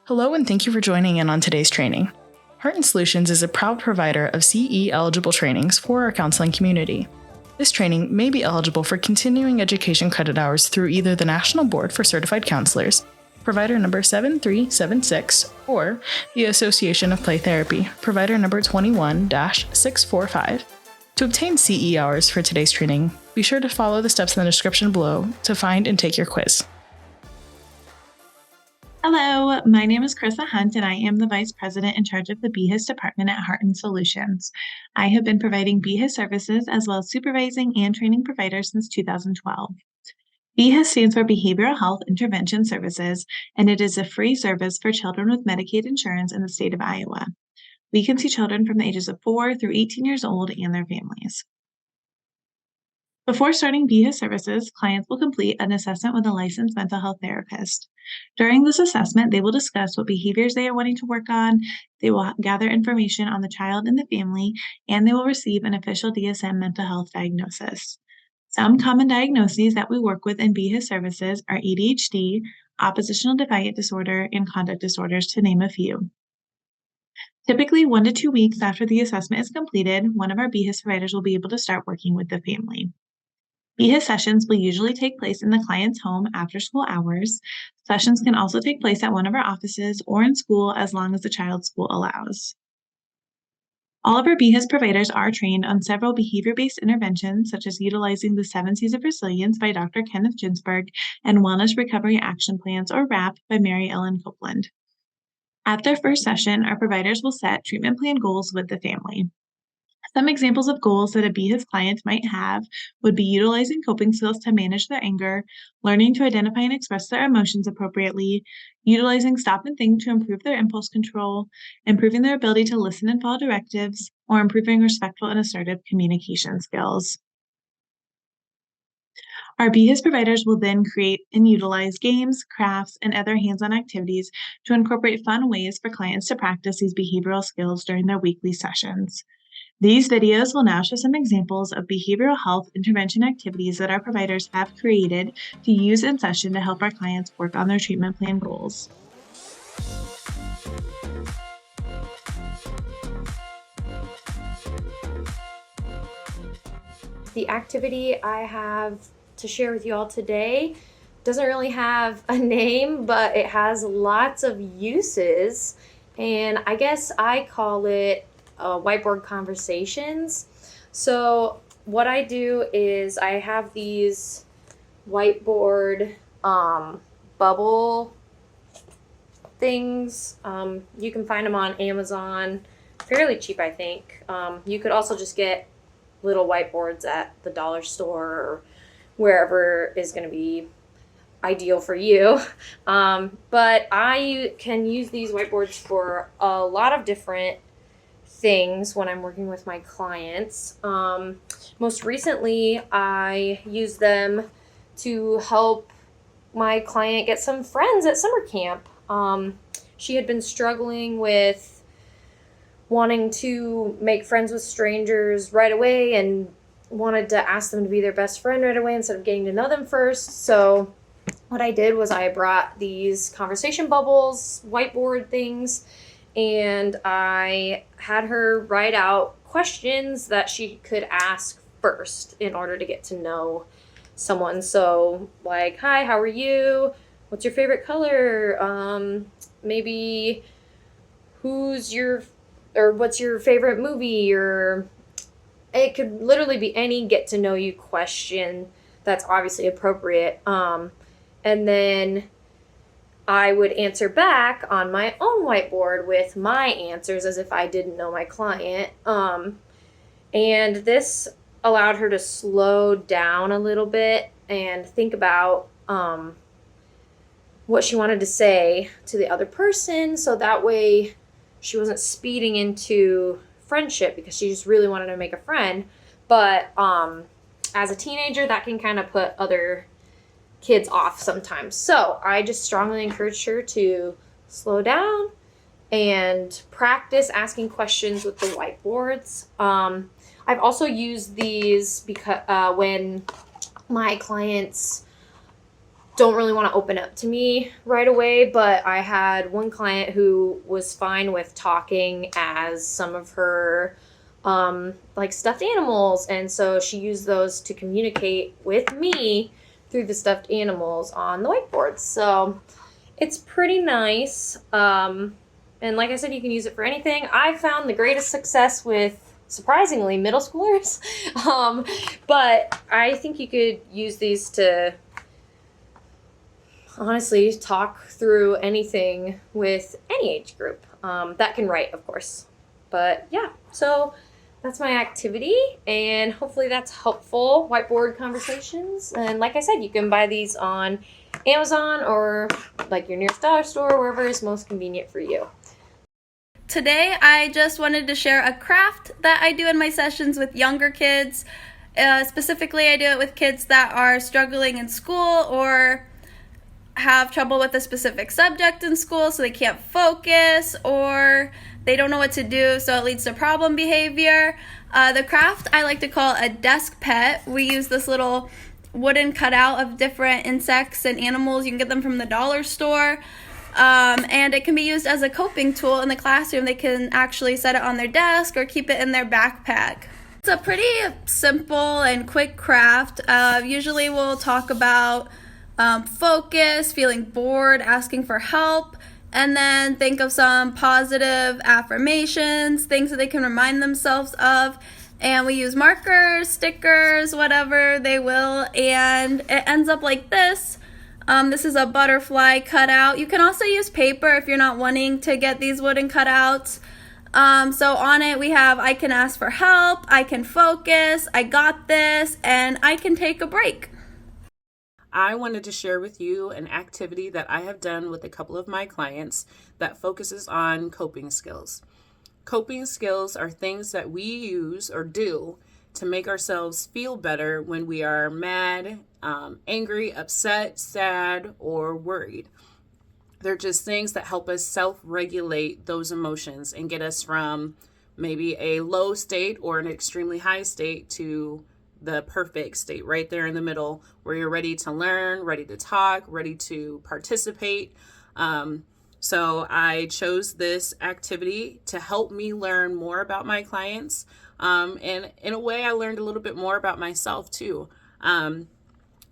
Hello and thank you for joining in on today's training. Heart & Solutions is a proud provider of CE-eligible trainings for our counseling community. This training may be eligible for continuing education credit hours through either the National Board for Certified Counselors, provider number 7376, or the Association of Play Therapy, provider number 21-645. To obtain CE hours for today's training, be sure to follow the steps in the description below to find and take your quiz. Hello, my name is Carissa Hunt, and I am the Vice President in charge of the BHIS department at Heart & Solutions. I have been providing BHIS services as well as supervising and training providers since 2012. BHIS stands for Behavioral Health Intervention Services, and it is a free service for children with Medicaid insurance in the state of Iowa. We can see children from the ages of 4 through 18 years old and their families. Before starting BHIS services, clients will complete an assessment with a licensed mental health therapist. During this assessment, they will discuss what behaviors they are wanting to work on, they will gather information on the child and the family, and they will receive an official DSM mental health diagnosis. Some common diagnoses that we work with in BHIS services are ADHD, oppositional defiant disorder, and conduct disorders, to name a few. Typically, 1 to 2 weeks after the assessment is completed, one of our BHIS providers will be able to start working with the family. BHIS sessions will usually take place in the client's home after school hours. Sessions can also take place at one of our offices or in school as long as the child's school allows. All of our BHIS providers are trained on several behavior-based interventions, such as utilizing the 7 C's of Resilience by Dr. Kenneth Ginsberg and Wellness Recovery Action Plans, or WRAP, by Mary Ellen Copeland. At their first session, our providers will set treatment plan goals with the family. Some examples of goals that a BHIS client might have would be utilizing coping skills to manage their anger, learning to identify and express their emotions appropriately, utilizing stop and think to improve their impulse control, improving their ability to listen and follow directives, or improving respectful and assertive communication skills. Our BHIS providers will then create and utilize games, crafts, and other hands-on activities to incorporate fun ways for clients to practice these behavioral skills during their weekly sessions. These videos will now show some examples of behavioral health intervention activities that our providers have created to use in session to help our clients work on their treatment plan goals. The activity I have to share with you all today doesn't really have a name, but it has lots of uses, and I guess I call it whiteboard conversations. So what I do is I have these whiteboard bubble things. You can find them on Amazon, fairly cheap, I think. You could also just get little whiteboards at the dollar store or wherever is going to be ideal for you. But I can use these whiteboards for a lot of different things when I'm working with my clients. Most recently, I use them to help my client get some friends at summer camp. She had been struggling with wanting to make friends with strangers right away and wanted to ask them to be their best friend right away instead of getting to know them first. So what I did was I brought these conversation bubbles, whiteboard things, and I had her write out questions that she could ask first in order to get to know someone. So like, hi, how are you? What's your favorite color? Maybe what's your favorite movie? Or it could literally be any get to know you question that's obviously appropriate. And then I would answer back on my own whiteboard with my answers as if I didn't know my client. And this allowed her to slow down a little bit and think about what she wanted to say to the other person, so that way she wasn't speeding into friendship because she just really wanted to make a friend. But as a teenager, that can kind of put other kids off sometimes. So I just strongly encouraged her to slow down and practice asking questions with the whiteboards. I've also used these because when my clients don't really want to open up to me right away, but I had one client who was fine with talking as some of her like stuffed animals, and so she used those to communicate with me through the stuffed animals on the whiteboard. So it's pretty nice. And like I said, you can use it for anything. I found the greatest success with, surprisingly, middle schoolers. But I think you could use these to honestly talk through anything with any age group that can write, of course. But yeah, so that's my activity, and hopefully that's helpful. Whiteboard conversations. And like I said, you can buy these on Amazon or like your nearest dollar store, wherever is most convenient for you. Today, I just wanted to share a craft that I do in my sessions with younger kids. Specifically, I do it with kids that are struggling in school or have trouble with a specific subject in school, so they can't focus or they don't know what to do, so it leads to problem behavior. The craft I like to call a desk pet. We use this little wooden cutout of different insects and animals. You can get them from the dollar store. And it can be used as a coping tool in the classroom. They can actually set it on their desk or keep it in their backpack. It's a pretty simple and quick craft. Usually we'll talk about focus, feeling bored, asking for help, and then think of some positive affirmations, things that they can remind themselves of. And we use markers, stickers, whatever they will, and it ends up like this. This is a butterfly cutout. You can also use paper if you're not wanting to get these wooden cutouts. So on it we have I can ask for help, I can focus, I got this, and I can take a break. I wanted to share with you an activity that I have done with a couple of my clients that focuses on coping skills. Coping skills are things that we use or do to make ourselves feel better when we are mad, angry, upset, sad, or worried. They're just things that help us self-regulate those emotions and get us from maybe a low state or an extremely high state to the perfect state right there in the middle, where you're ready to learn, ready to talk, ready to participate. So I chose this activity to help me learn more about my clients. And in a way, I learned a little bit more about myself too.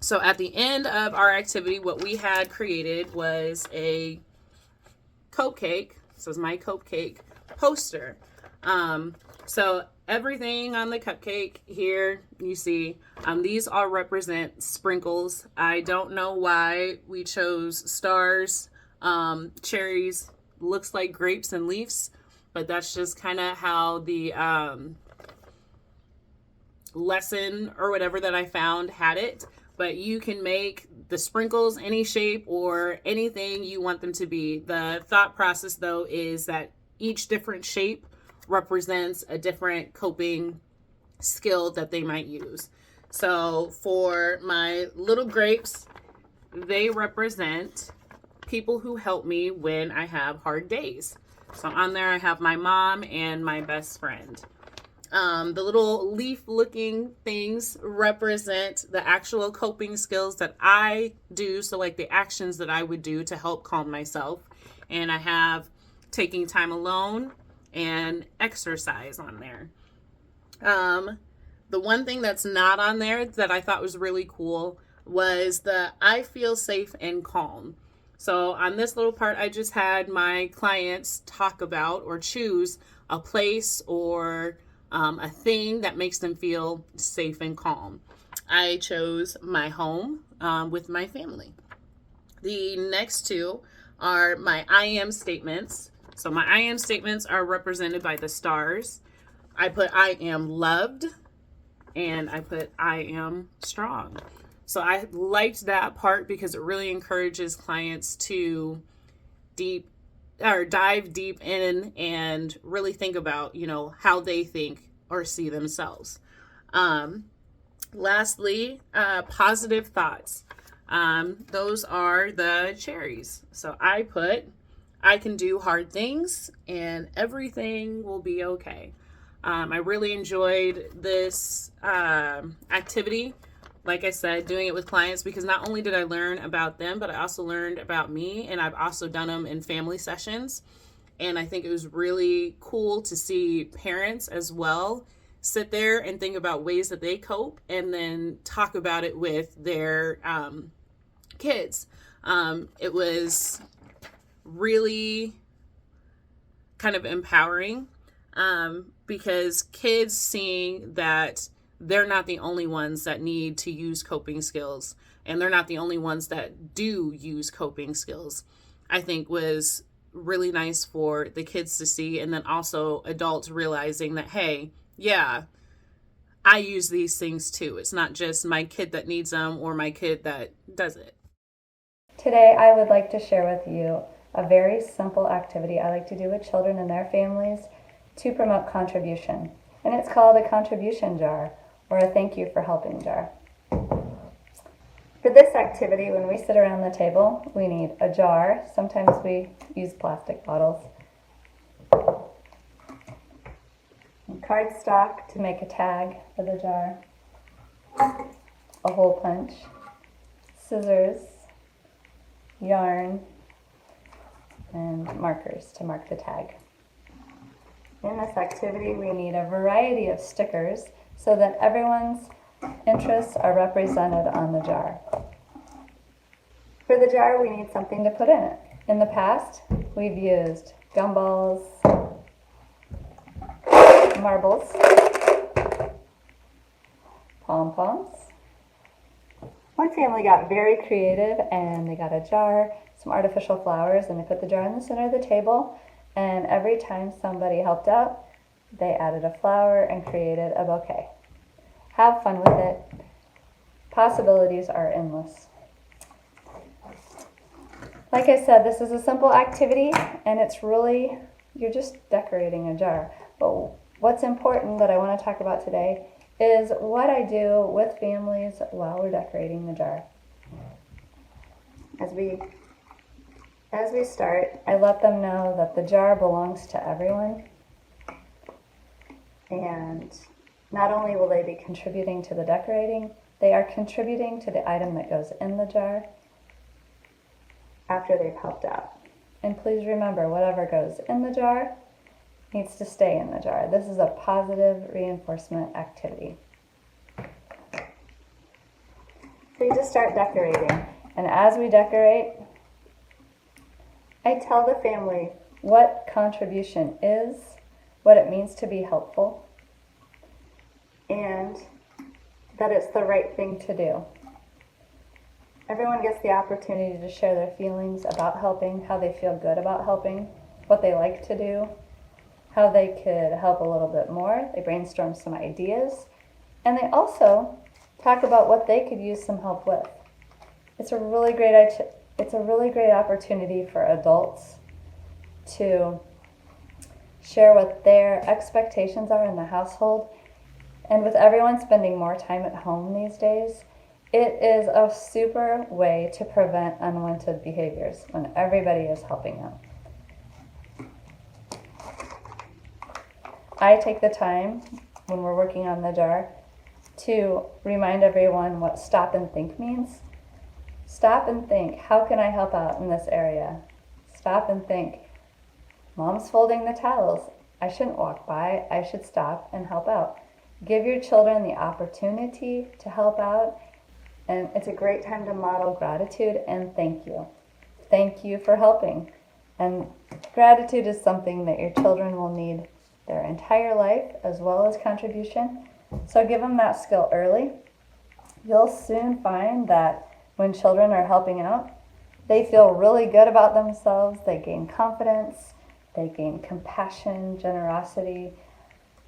So at the end of our activity, what we had created was a cupcake. So it's my cupcake poster. So everything on the cupcake here, you see, these all represent sprinkles. I don't know why we chose stars, cherries, looks like grapes and leaves, but that's just kind of how the lesson or whatever that I found had it. But you can make the sprinkles any shape or anything you want them to be. The thought process, though, is that each different shape represents a different coping skill that they might use. So for my little grapes, they represent people who help me when I have hard days. So on there I have my mom and my best friend. The little leaf looking things represent the actual coping skills that I do. So like the actions that I would do to help calm myself. And I have taking time alone and exercise on there. The one thing that's not on there that I thought was really cool was the I feel safe and calm. So on this little part, I just had my clients talk about or choose a place or a thing that makes them feel safe and calm. I chose my home with my family. The next two are my I am statements. So my I am statements are represented by the stars. I put I am loved and I put I am strong. So I liked that part because it really encourages clients to dive deep in and really think about, how they think or see themselves. Lastly, positive thoughts. Those are the cherries. So I put, I can do hard things and everything will be okay. I really enjoyed this activity like I said, doing it with clients, because not only did I learn about them, but I also learned about me, and I've also done them in family sessions. And I think it was really cool to see parents as well sit there and think about ways that they cope and then talk about it with their kids. It was really kind of empowering, because kids seeing that they're not the only ones that need to use coping skills, and they're not the only ones that do use coping skills, I think was really nice for the kids to see. And then also adults realizing that, hey, yeah, I use these things too. It's not just my kid that needs them or my kid that does it. Today I would like to share with you a very simple activity I like to do with children and their families to promote contribution. And it's called a contribution jar, or a thank you for helping jar. For this activity, when we sit around the table, we need a jar. Sometimes we use plastic bottles. And cardstock to make a tag for the jar. A hole punch. Scissors. Yarn. And markers to mark the tag. In this activity, we need a variety of stickers so that everyone's interests are represented on the jar. For the jar, we need something to put in it. In the past, we've used gumballs, marbles, pom-poms. One family got very creative and they got a jar, some artificial flowers, and they put the jar in the center of the table, and every time somebody helped out, they added a flower and created a bouquet. Have fun with it. Possibilities are endless. Like I said, this is a simple activity, and it's really, you're just decorating a jar. But what's important that I want to talk about today is what I do with families while we're decorating the jar. As we start, I let them know that the jar belongs to everyone. And not only will they be contributing to the decorating, they are contributing to the item that goes in the jar after they've helped out. And please remember, whatever goes in the jar needs to stay in the jar. This is a positive reinforcement activity. So you just start decorating. And as we decorate, I tell the family what contribution is, what it means to be helpful, and that it's the right thing to do. Everyone gets the opportunity to share their feelings about helping, how they feel good about helping, what they like to do, how they could help a little bit more. They brainstorm some ideas, and they also talk about what they could use some help with. It's a really great opportunity for adults to share what their expectations are in the household. And with everyone spending more time at home these days, it is a super way to prevent unwanted behaviors when everybody is helping out. I take the time when we're working on the jar to remind everyone what stop and think means. Stop and think, how can I help out in this area? Stop and think, Mom's folding the towels. I shouldn't walk by, I should stop and help out. Give your children the opportunity to help out, and it's a great time to model gratitude and thank you. Thank you for helping. And gratitude is something that your children will need their entire life, as well as contribution. So give them that skill early. You'll soon find that when children are helping out, they feel really good about themselves, they gain confidence, they gain compassion, generosity,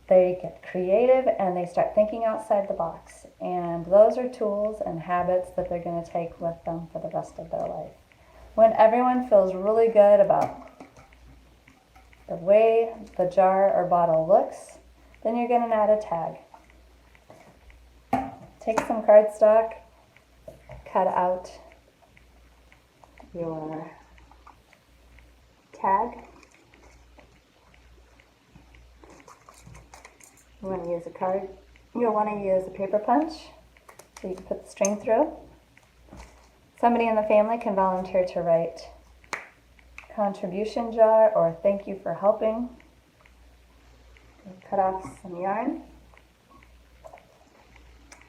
they get creative, and they start thinking outside the box. And those are tools and habits that they're going to take with them for the rest of their life. When everyone feels really good about the way the jar or bottle looks, then you're going to add a tag. Take some cardstock, cut out your tag. You want to use a card. You'll want to use a paper punch So you can put the string through. Somebody in the family can volunteer to write contribution jar or thank you for helping. Cut off some yarn.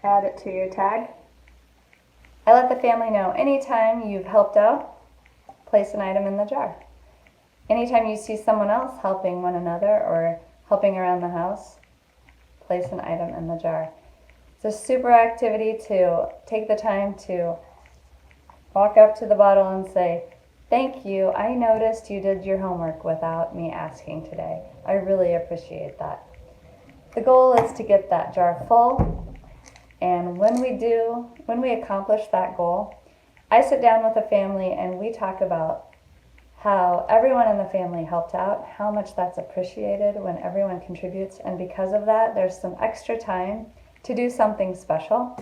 Add it to your tag. I let the family know anytime you've helped out, place an item in the jar. Anytime you see someone else helping one another or helping around the house, place an item in the jar. It's a super activity to take the time to walk up to the bottle and say, thank you, I noticed you did your homework without me asking today. I really appreciate that. The goal is to get that jar full, and when we accomplish that goal, I sit down with the family and we talk about how everyone in the family helped out, how much that's appreciated when everyone contributes, and because of that, there's some extra time to do something special.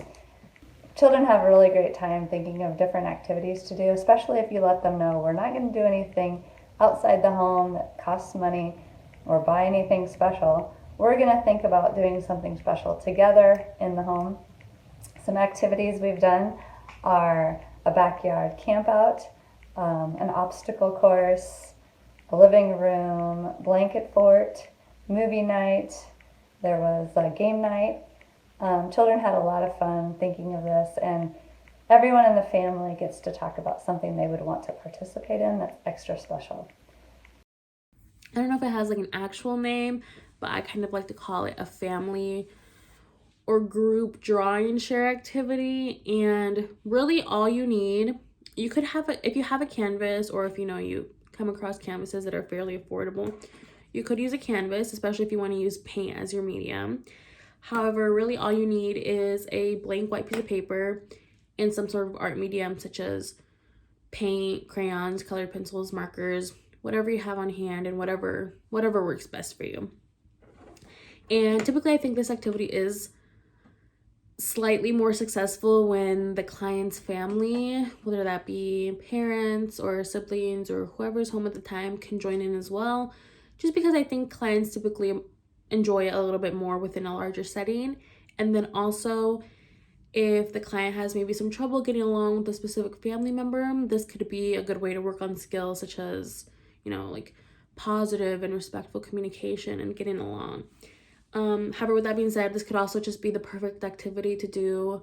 Children have a really great time thinking of different activities to do, especially if you let them know we're not going to do anything outside the home that costs money or buy anything special. We're going to think about doing something special together in the home. Some activities we've done are a backyard camp out, an obstacle course, a living room, blanket fort, movie night. There was a game night. Children had a lot of fun thinking of this, and everyone in the family gets to talk about something they would want to participate in that's extra special. I don't know if it has like an actual name, but I kind of like to call it a family or group drawing share activity. And really all you need, you could have if you have a canvas, or if you come across canvases that are fairly affordable, you could use a canvas, especially if you want to use paint as your medium. However, really all you need is a blank white piece of paper and some sort of art medium such as paint, crayons, colored pencils, markers, whatever you have on hand, and whatever works best for you. And typically I think this activity is slightly more successful when the client's family, whether that be parents or siblings or whoever's home at the time, can join in as well, just because I think clients typically enjoy it a little bit more within a larger setting. And then also, if the client has maybe some trouble getting along with a specific family member, this could be a good way to work on skills such as, like positive and respectful communication and getting along. However, with that being said, this could also just be the perfect activity to do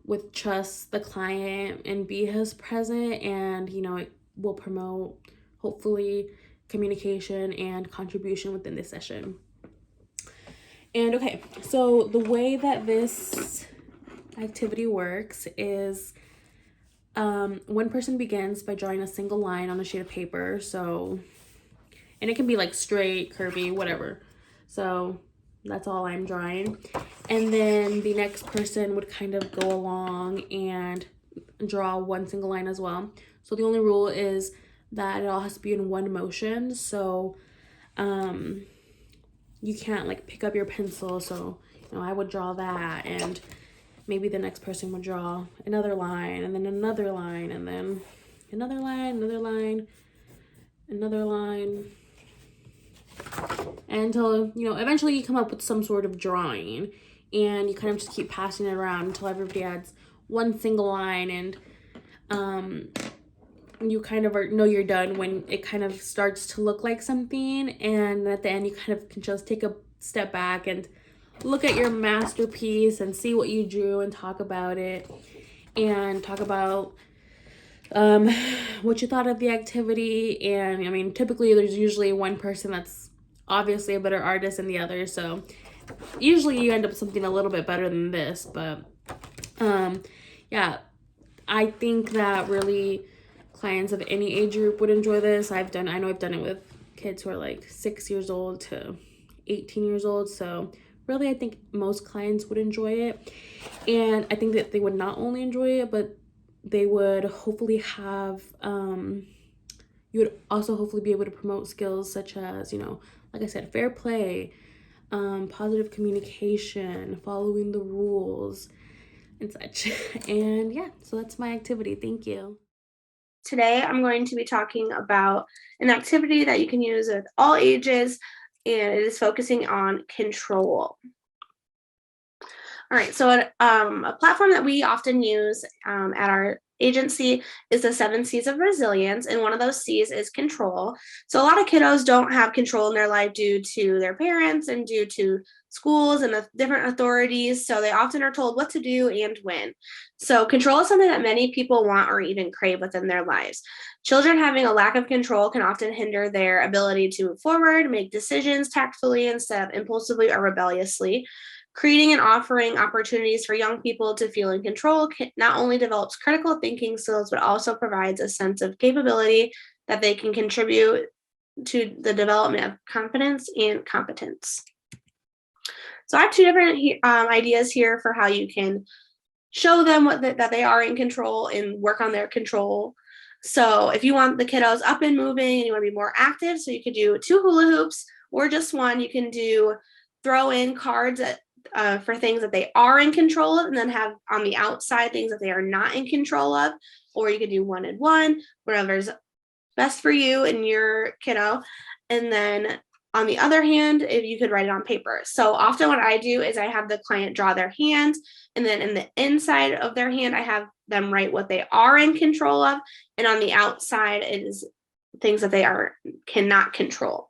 with just the client and be his present, and it will promote hopefully communication and contribution within this session. And okay, so the way that this activity works is one person begins by drawing a single line on a sheet of paper. And it can be like straight, curvy, whatever. So that's all I'm drawing. And then the next person would kind of go along and draw one single line as well. So the only rule is that it all has to be in one motion. So you can't like pick up your pencil. So I would draw that, and maybe the next person would draw another line, and then another line, and then another line, another line, another line, until eventually you come up with some sort of drawing, and you kind of just keep passing it around until everybody adds one single line. And you kind of know you're done when it kind of starts to look like something, and at the end you kind of can just take a step back and look at your masterpiece and see what you drew and talk about it, and talk about what you thought of the activity. And typically there's usually one person that's obviously a better artist than the other, so usually you end up with something a little bit better than this. But yeah, I think that really clients of any age group would enjoy this. I know I've done it with kids who are like 6 years old to 18 years old, so really I think most clients would enjoy it. And I think that they would not only enjoy it, but they would hopefully have you would also hopefully be able to promote skills such as like I said, fair play, positive communication, following the rules and such. And yeah, so that's my activity. Thank you. Today, I'm going to be talking about an activity that you can use with all ages, and it is focusing on control. All right, so a platform that we often use at our agency is the 7 C's of resilience, and one of those C's is control. So a lot of kiddos don't have control in their life due to their parents and due to schools and the different authorities, so they often are told what to do and when. So control is something that many people want or even crave within their lives. Children having a lack of control can often hinder their ability to move forward, make decisions tactfully instead of impulsively or rebelliously. Creating and offering opportunities for young people to feel in control not only develops critical thinking skills, but also provides a sense of capability that they can contribute to the development of confidence and competence. So I have 2 different ideas here for how you can show them that they are in control and work on their control. So if you want the kiddos up and moving and you want to be more active, so you could do 2 hula hoops or just 1. You can do throw in cards for things that they are in control of, and then have on the outside things that they are not in control of. Or you could do 1 and 1, whatever's best for you and your kiddo. And then on the other hand, if you could write it on paper. So often what I do is I have the client draw their hand, and then in the inside of their hand, I have them write what they are in control of. And on the outside is things that they cannot control.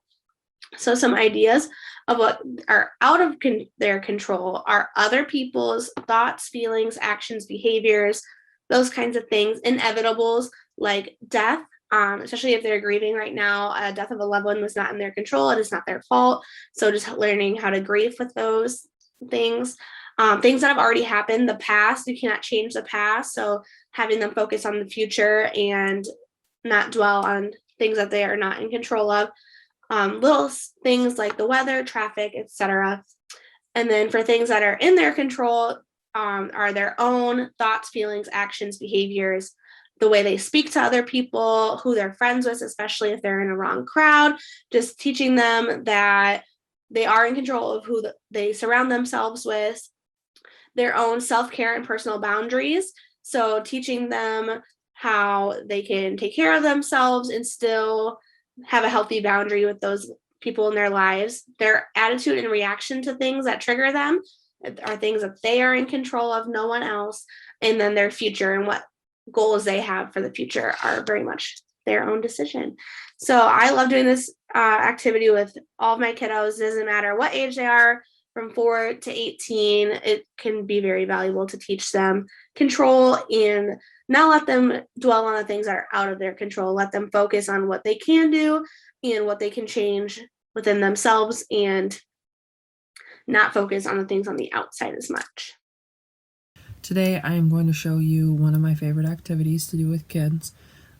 So some ideas of what are out of their control are other people's thoughts, feelings, actions, behaviors, those kinds of things. Inevitables like death, especially if they're grieving right now. Death of a loved one was not in their control. It is not their fault. So just learning how to grieve with those things. Things that have already happened, the past, you cannot change the past. So having them focus on the future and not dwell on things that they are not in control of. Little things like the weather, traffic, etc. And then for things that are in their control are their own thoughts, feelings, actions, behaviors, the way they speak to other people, who they're friends with, especially if they're in a wrong crowd, just teaching them that they are in control of who they surround themselves with, their own self-care and personal boundaries. So teaching them how they can take care of themselves and still have a healthy boundary with those people in their lives. Their attitude and reaction to things that trigger them are things that they are in control of, no one else. And then their future and what goals they have for the future are very much their own decision. So I love doing this activity with all of my kiddos. It doesn't matter what age they are, from 4 to 18. It can be very valuable to teach them control and not let them dwell on the things that are out of their control. Let them focus on what they can do and what they can change within themselves, and not focus on the things on the outside as much. Today I am going to show you one of my favorite activities to do with kids.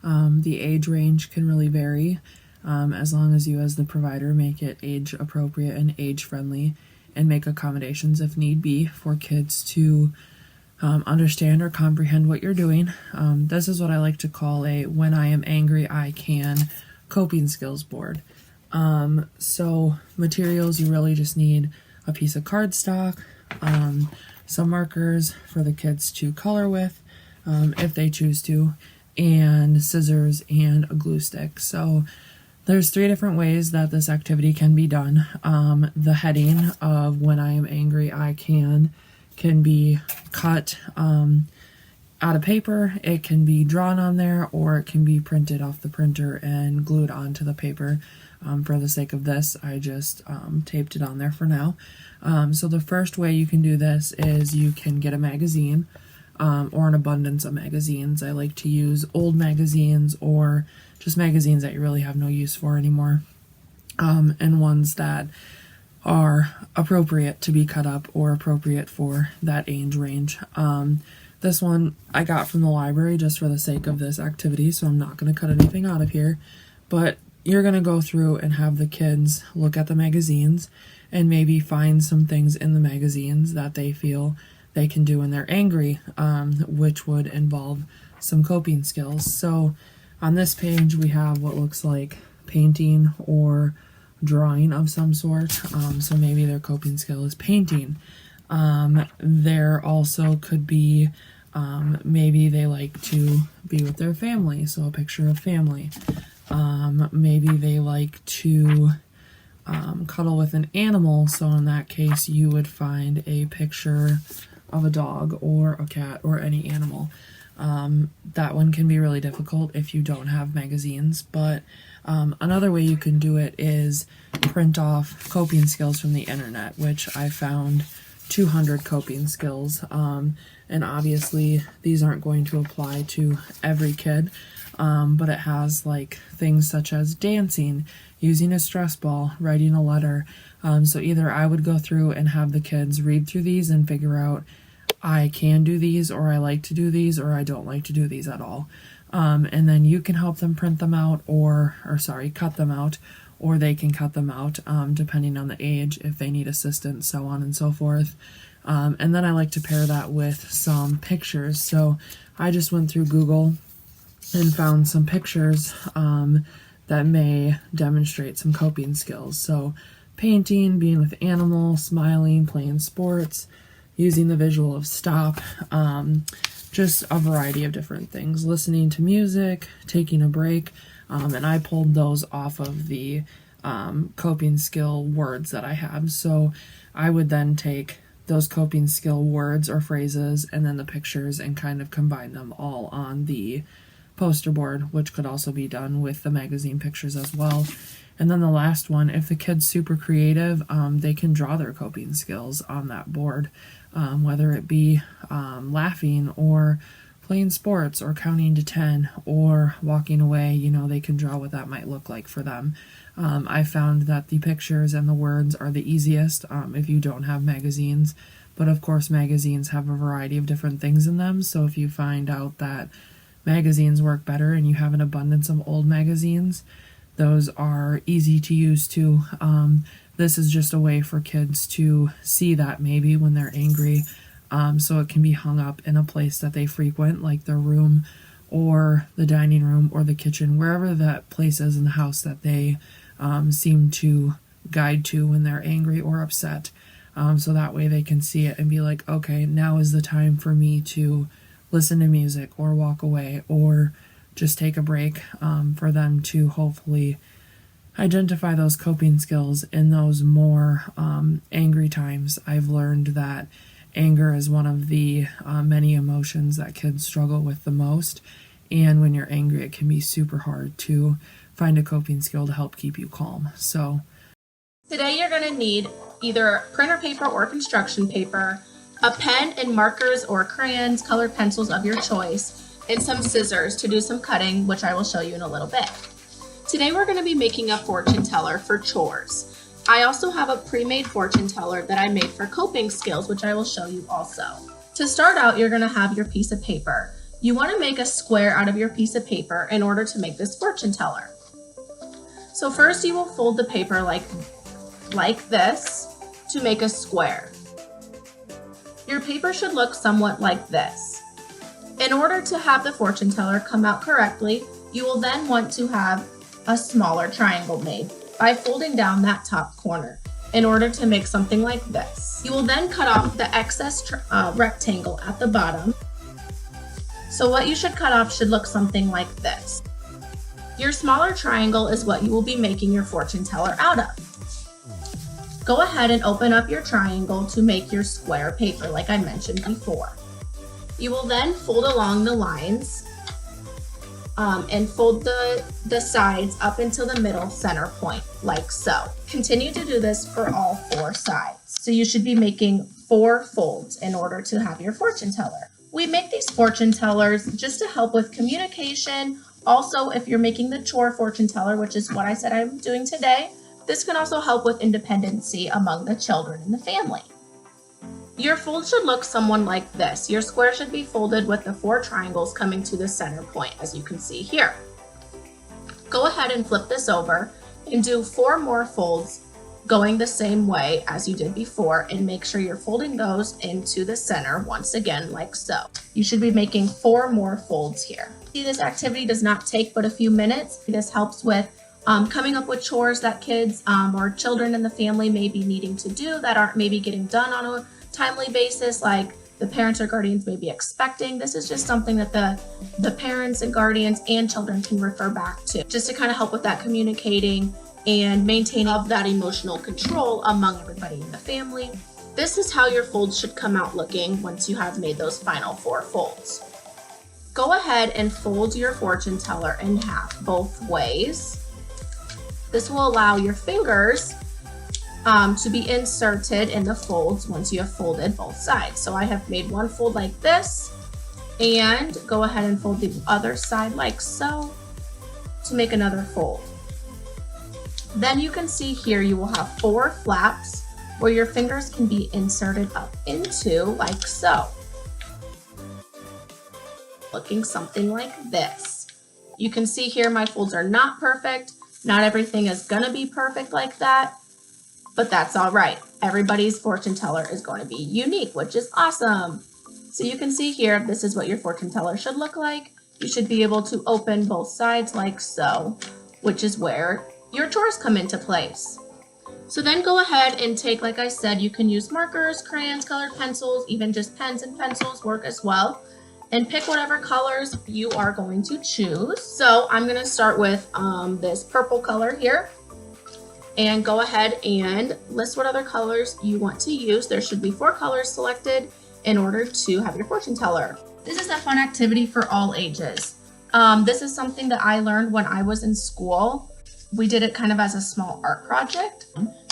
The age range can really vary as long as you as the provider make it age appropriate and age friendly, and make accommodations if need be for kids to understand or comprehend what you're doing. This is what I like to call a when I am angry I can coping skills board. So materials, you really just need a piece of cardstock, some markers for the kids to color with if they choose to, and scissors and a glue stick. So there's 3 different ways that this activity can be done. The heading of when I am angry I can be cut out of paper, it can be drawn on there, or it can be printed off the printer and glued onto the paper. For the sake of this, I just taped it on there for now. So the first way you can do this is you can get a magazine or an abundance of magazines. I like to use old magazines or just magazines that you really have no use for anymore, and ones that are appropriate to be cut up or appropriate for that age range. This one I got from the library just for the sake of this activity, so I'm not going to cut anything out of here, but you're going to go through and have the kids look at the magazines and maybe find some things in the magazines that they feel they can do when they're angry, which would involve some coping skills. So on this page we have what looks like painting or drawing of some sort. So maybe their coping skill is painting. There also could be maybe they like to be with their family, so a picture of family. Maybe they like to cuddle with an animal, so in that case you would find a picture of a dog or a cat or any animal. That one can be really difficult if you don't have magazines, but another way you can do it is print off coping skills from the internet, which I found 200 coping skills, and obviously these aren't going to apply to every kid, but it has like things such as dancing, using a stress ball, writing a letter. So either I would go through and have the kids read through these and figure out I can do these, or I like to do these, or I don't like to do these at all. And then you can help them print them out cut them out, or they can cut them out, depending on the age, if they need assistance, so on and so forth. And then I like to pair that with some pictures. So I just went through Google and found some pictures that may demonstrate some coping skills. So painting, being with animals, smiling, playing sports, using the visual of stop, just a variety of different things, listening to music, taking a break, and I pulled those off of the coping skill words that I have. So I would then take those coping skill words or phrases and then the pictures and kind of combine them all on the poster board, which could also be done with the magazine pictures as well. And then the last one, if the kid's super creative, they can draw their coping skills on that board, whether it be laughing or playing sports or counting to 10 or walking away. They can draw what that might look like for them. I found that the pictures and the words are the easiest if you don't have magazines, but of course magazines have a variety of different things in them. So if you find out that magazines work better and you have an abundance of old magazines, those are easy to use too. This is just a way for kids to see that maybe when they're angry, so it can be hung up in a place that they frequent, like their room or the dining room or the kitchen, wherever that place is in the house that they seem to guide to when they're angry or upset. So that way they can see it and be like, okay, now is the time for me to listen to music or walk away or just take a break, for them to hopefully identify those coping skills in those more angry times. I've learned that anger is one of the many emotions that kids struggle with the most, and when you're angry it can be super hard to find a coping skill to help keep you calm. So today you're going to need either printer paper or construction paper, a pen and markers or crayons, colored pencils of your choice, and some scissors to do some cutting, which I will show you in a little bit. Today we're going to be making a fortune teller for chores. I also have a pre-made fortune teller that I made for coping skills, which I will show you also. To start out, you're going to have your piece of paper. You want to make a square out of your piece of paper in order to make this fortune teller. So first you will fold the paper like this to make a square. Your paper should look somewhat like this. In order to have the fortune teller come out correctly, you will then want to have a smaller triangle made by folding down that top corner in order to make something like this. You will then cut off the excess rectangle at the bottom. So what you should cut off should look something like this. Your smaller triangle is what you will be making your fortune teller out of. Go ahead and open up your triangle to make your square paper like I mentioned before. You will then fold along the lines and fold the sides up into the middle center point, like so. Continue to do this for all 4 sides. So you should be making 4 folds in order to have your fortune teller. We make these fortune tellers just to help with communication. Also, if you're making the chore fortune teller, which is what I said I'm doing today, this can also help with independency among the children in the family. Your fold should look somewhat like this. Your square should be folded with the 4 triangles coming to the center point, as you can see here. Go ahead and flip this over and do 4 more folds going the same way as you did before, and make sure you're folding those into the center once again like so. You should be making 4 more folds here. See, this activity does not take but a few minutes. This helps with coming up with chores that kids or children in the family may be needing to do that aren't maybe getting done on a timely basis, like the parents or guardians may be expecting. This is just something that the parents and guardians and children can refer back to, just to kind of help with that communicating and maintaining of that emotional control among everybody in the family. this is how your folds should come out looking once you have made those final 4 folds. Go ahead and fold your fortune teller in half both ways. This will allow your fingers to be inserted in the folds once you have folded both sides. So I have made one fold like this, and go ahead and fold the other side like so to make another fold. Then you can see here you will have 4 flaps where your fingers can be inserted up into like so. Looking something like this. You can see here my folds are not perfect. Not everything is gonna be perfect like that, but that's all right. Everybody's fortune teller is going to be unique, which is awesome. So you can see here, this is what your fortune teller should look like. You should be able to open both sides like so, which is where your chores come into place. So then go ahead and take, like I said, you can use markers, crayons, colored pencils, even just pens and pencils work as well. And pick whatever colors you are going to choose. So I'm gonna start with this purple color here. And go ahead and list what other colors you want to use. There should be 4 colors selected in order to have your fortune teller. This is a fun activity for all ages. This is something that I learned when I was in school. We did it kind of as a small art project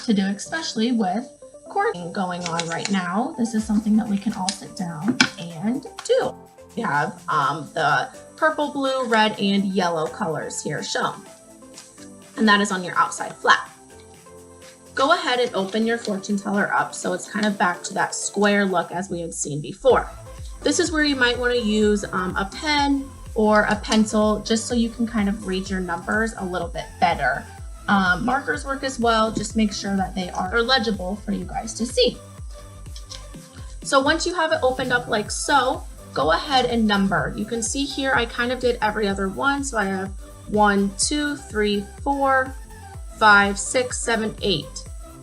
to do, especially with quarantine going on right now. This is something that we can all sit down and do. We have the purple, blue, red, and yellow colors here shown. And that is on your outside flap. Go ahead and open your fortune teller up so it's kind of back to that square look as we had seen before. This is where you might want to use a pen or a pencil just so you can kind of read your numbers a little bit better. Markers work as well, just make sure that they are legible for you guys to see. So once you have it opened up like so, go ahead and number. You can see here I kind of did every other one, so I have 1, 2, 3, 4, 5, 6, 7, 8.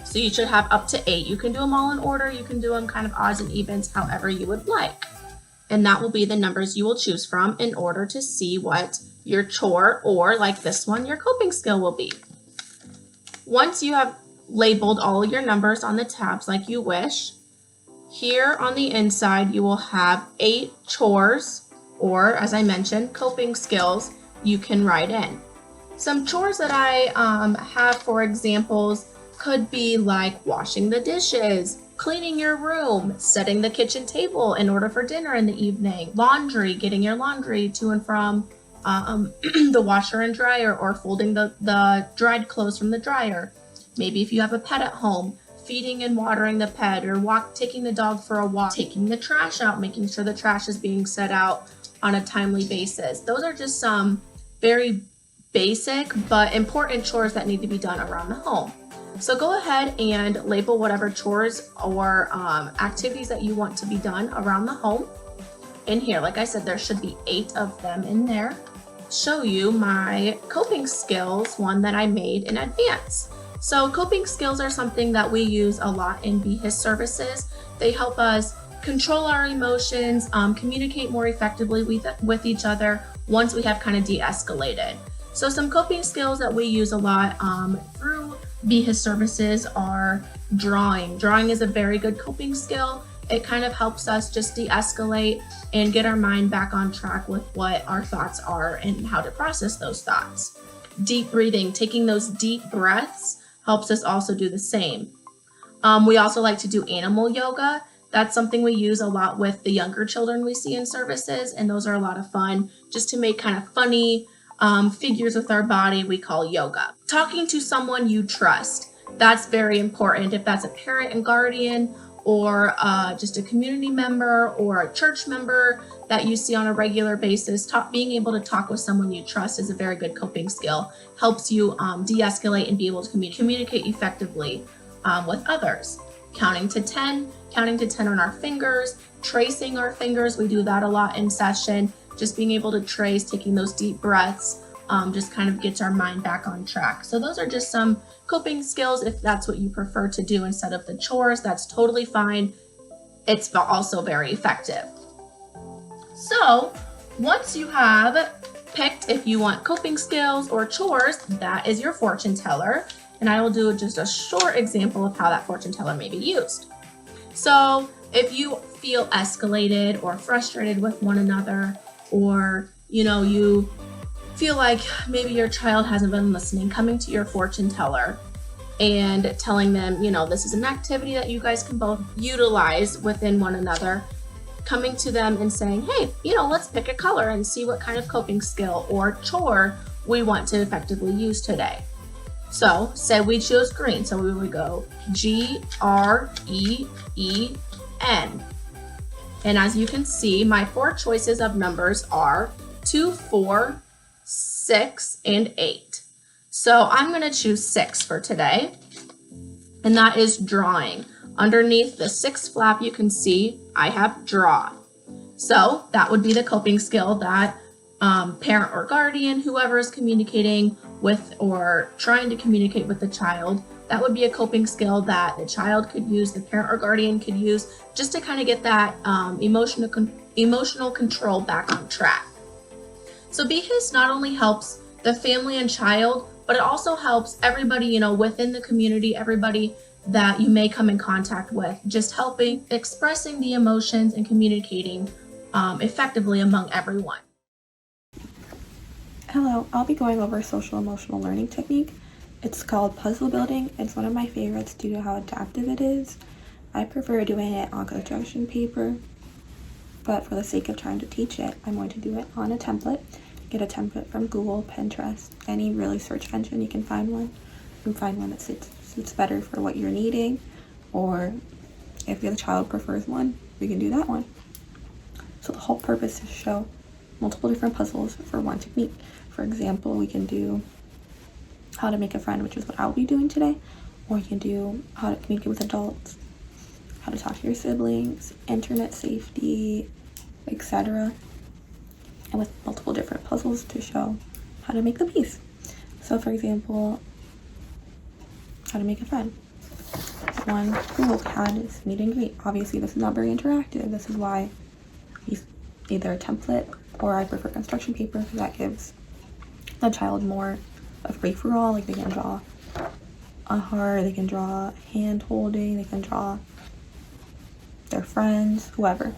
So you should have up to 8. You can do them all in order. You can do them kind of odds and evens, however you would like. And that will be the numbers you will choose from in order to see what your chore, or like this one, your coping skill will be. Once you have labeled all of your numbers on the tabs like you wish, here on the inside you will have 8 chores, or as I mentioned, coping skills you can write in. Some chores that I have for examples could be like washing the dishes, cleaning your room, setting the kitchen table in order for dinner in the evening, laundry, getting your laundry to and from the washer and dryer, or folding the dried clothes from the dryer. Maybe if you have a pet at home, feeding and watering the pet, or taking the dog for a walk, taking the trash out, making sure the trash is being set out on a timely basis. Those are just some very basic but important chores that need to be done around the home. So go ahead and label whatever chores or activities that you want to be done around the home. In here, like I said, there should be 8 of them in there. Show you my coping skills, one that I made in advance. So coping skills are something that we use a lot in BHIS services. They help us control our emotions, communicate more effectively with each other once we have kind of de-escalated. So some coping skills that we use a lot through BHIS services are drawing. Drawing is a very good coping skill. It kind of helps us just de-escalate and get our mind back on track with what our thoughts are and how to process those thoughts. Deep breathing, taking those deep breaths, helps us also do the same. We also like to do animal yoga. That's something we use a lot with the younger children we see in services, and those are a lot of fun just to make kind of funny figures with our body. We call yoga. Talking to someone you trust, that's very important. If that's a parent and guardian, or just a community member or a church member that you see on a regular basis, being able to talk with someone you trust is a very good coping skill. Helps you de-escalate and be able to communicate effectively with others. Counting to 10 on our fingers, tracing our fingers. We do that a lot in session. Just being able to trace, taking those deep breaths, just kind of gets our mind back on track. So those are just some coping skills. If that's what you prefer to do instead of the chores, that's totally fine. It's also very effective. So once you have picked if you want coping skills or chores, that is your fortune teller. And I will do just a short example of how that fortune teller may be used. So if you feel escalated or frustrated with one another, or you feel like maybe your child hasn't been listening, coming to your fortune teller and telling them, this is an activity that you guys can both utilize within one another, coming to them and saying, hey, let's pick a color and see what kind of coping skill or chore we want to effectively use today. So say we chose green, so we would go GREEN. And as you can see, my 4 choices of numbers are 2, 4, 6, and 8. So I'm going to choose 6 for today, and that is drawing. Underneath the 6 flap, you can see I have draw. So that would be the coping skill that parent or guardian, whoever is communicating with or trying to communicate with the child, that would be a coping skill that the child could use, the parent or guardian could use, just to kind of get that emotional control back on track. So BHIS not only helps the family and child, but it also helps everybody, within the community, everybody that you may come in contact with, just helping expressing the emotions and communicating effectively among everyone. Hello, I'll be going over a social emotional learning technique. It's called puzzle building. It's one of my favorites due to how adaptive it is. I prefer doing it on construction paper, but for the sake of trying to teach it, I'm going to do it on a template. Get a template from Google, Pinterest, any really search engine, you can find one. You can find one that suits better for what you're needing, or if the child prefers one, we can do that one. So the whole purpose is to show multiple different puzzles for one technique. For example, we can do how to make a friend, which is what I'll be doing today, or you can do how to communicate with adults, how to talk to your siblings, internet safety, etc. And with multiple different puzzles to show how to make the piece. So for example, how to make a friend. One Google had is meet and greet. Obviously this is not very interactive. This is why it's either a template or I prefer construction paper, because that gives the child more of free-for-all. Like they can draw a heart, they can draw hand holding, they can draw their friends, whoever.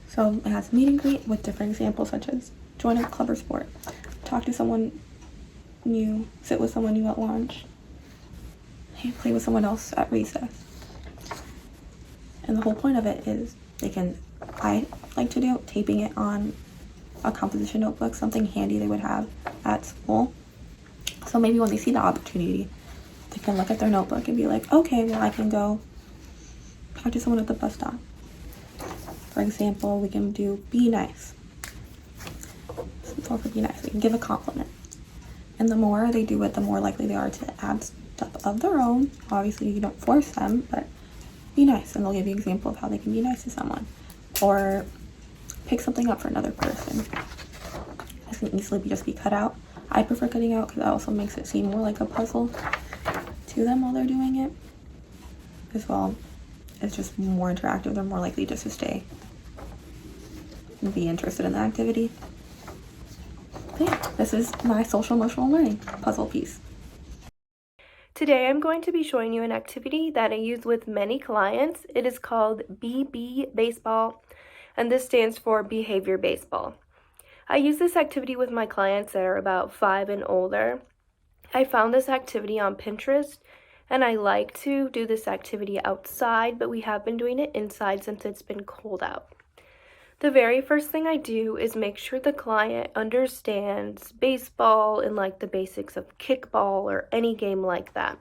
So it has meet and greet with different examples such as join a club or sport, talk to someone new, sit with someone new at lunch, play with someone else at recess. And the whole point of it is I like to do taping it on a composition notebook, something handy they would have at school. So maybe when they see the opportunity, they can look at their notebook and be like, okay, well I can go talk to someone at the bus stop. For example, we can do be nice. So for be nice, we can give a compliment. And the more they do it, the more likely they are to add stuff of their own. Obviously, you don't force them, but be nice. And they'll give you an example of how they can be nice to someone. Or pick something up for another person. This can easily just be cut out. I prefer cutting out because that also makes it seem more like a puzzle to them while they're doing it. As well, it's just more interactive. They're more likely just to stay and be interested in the activity. But yeah, this is my social emotional learning puzzle piece. Today I'm going to be showing you an activity that I use with many clients. It is called BB Baseball, and this stands for Behavior Baseball. I use this activity with my clients that are about 5 and older. I found this activity on Pinterest, and I like to do this activity outside, but we have been doing it inside since it's been cold out. The very first thing I do is make sure the client understands baseball and like the basics of kickball or any game like that.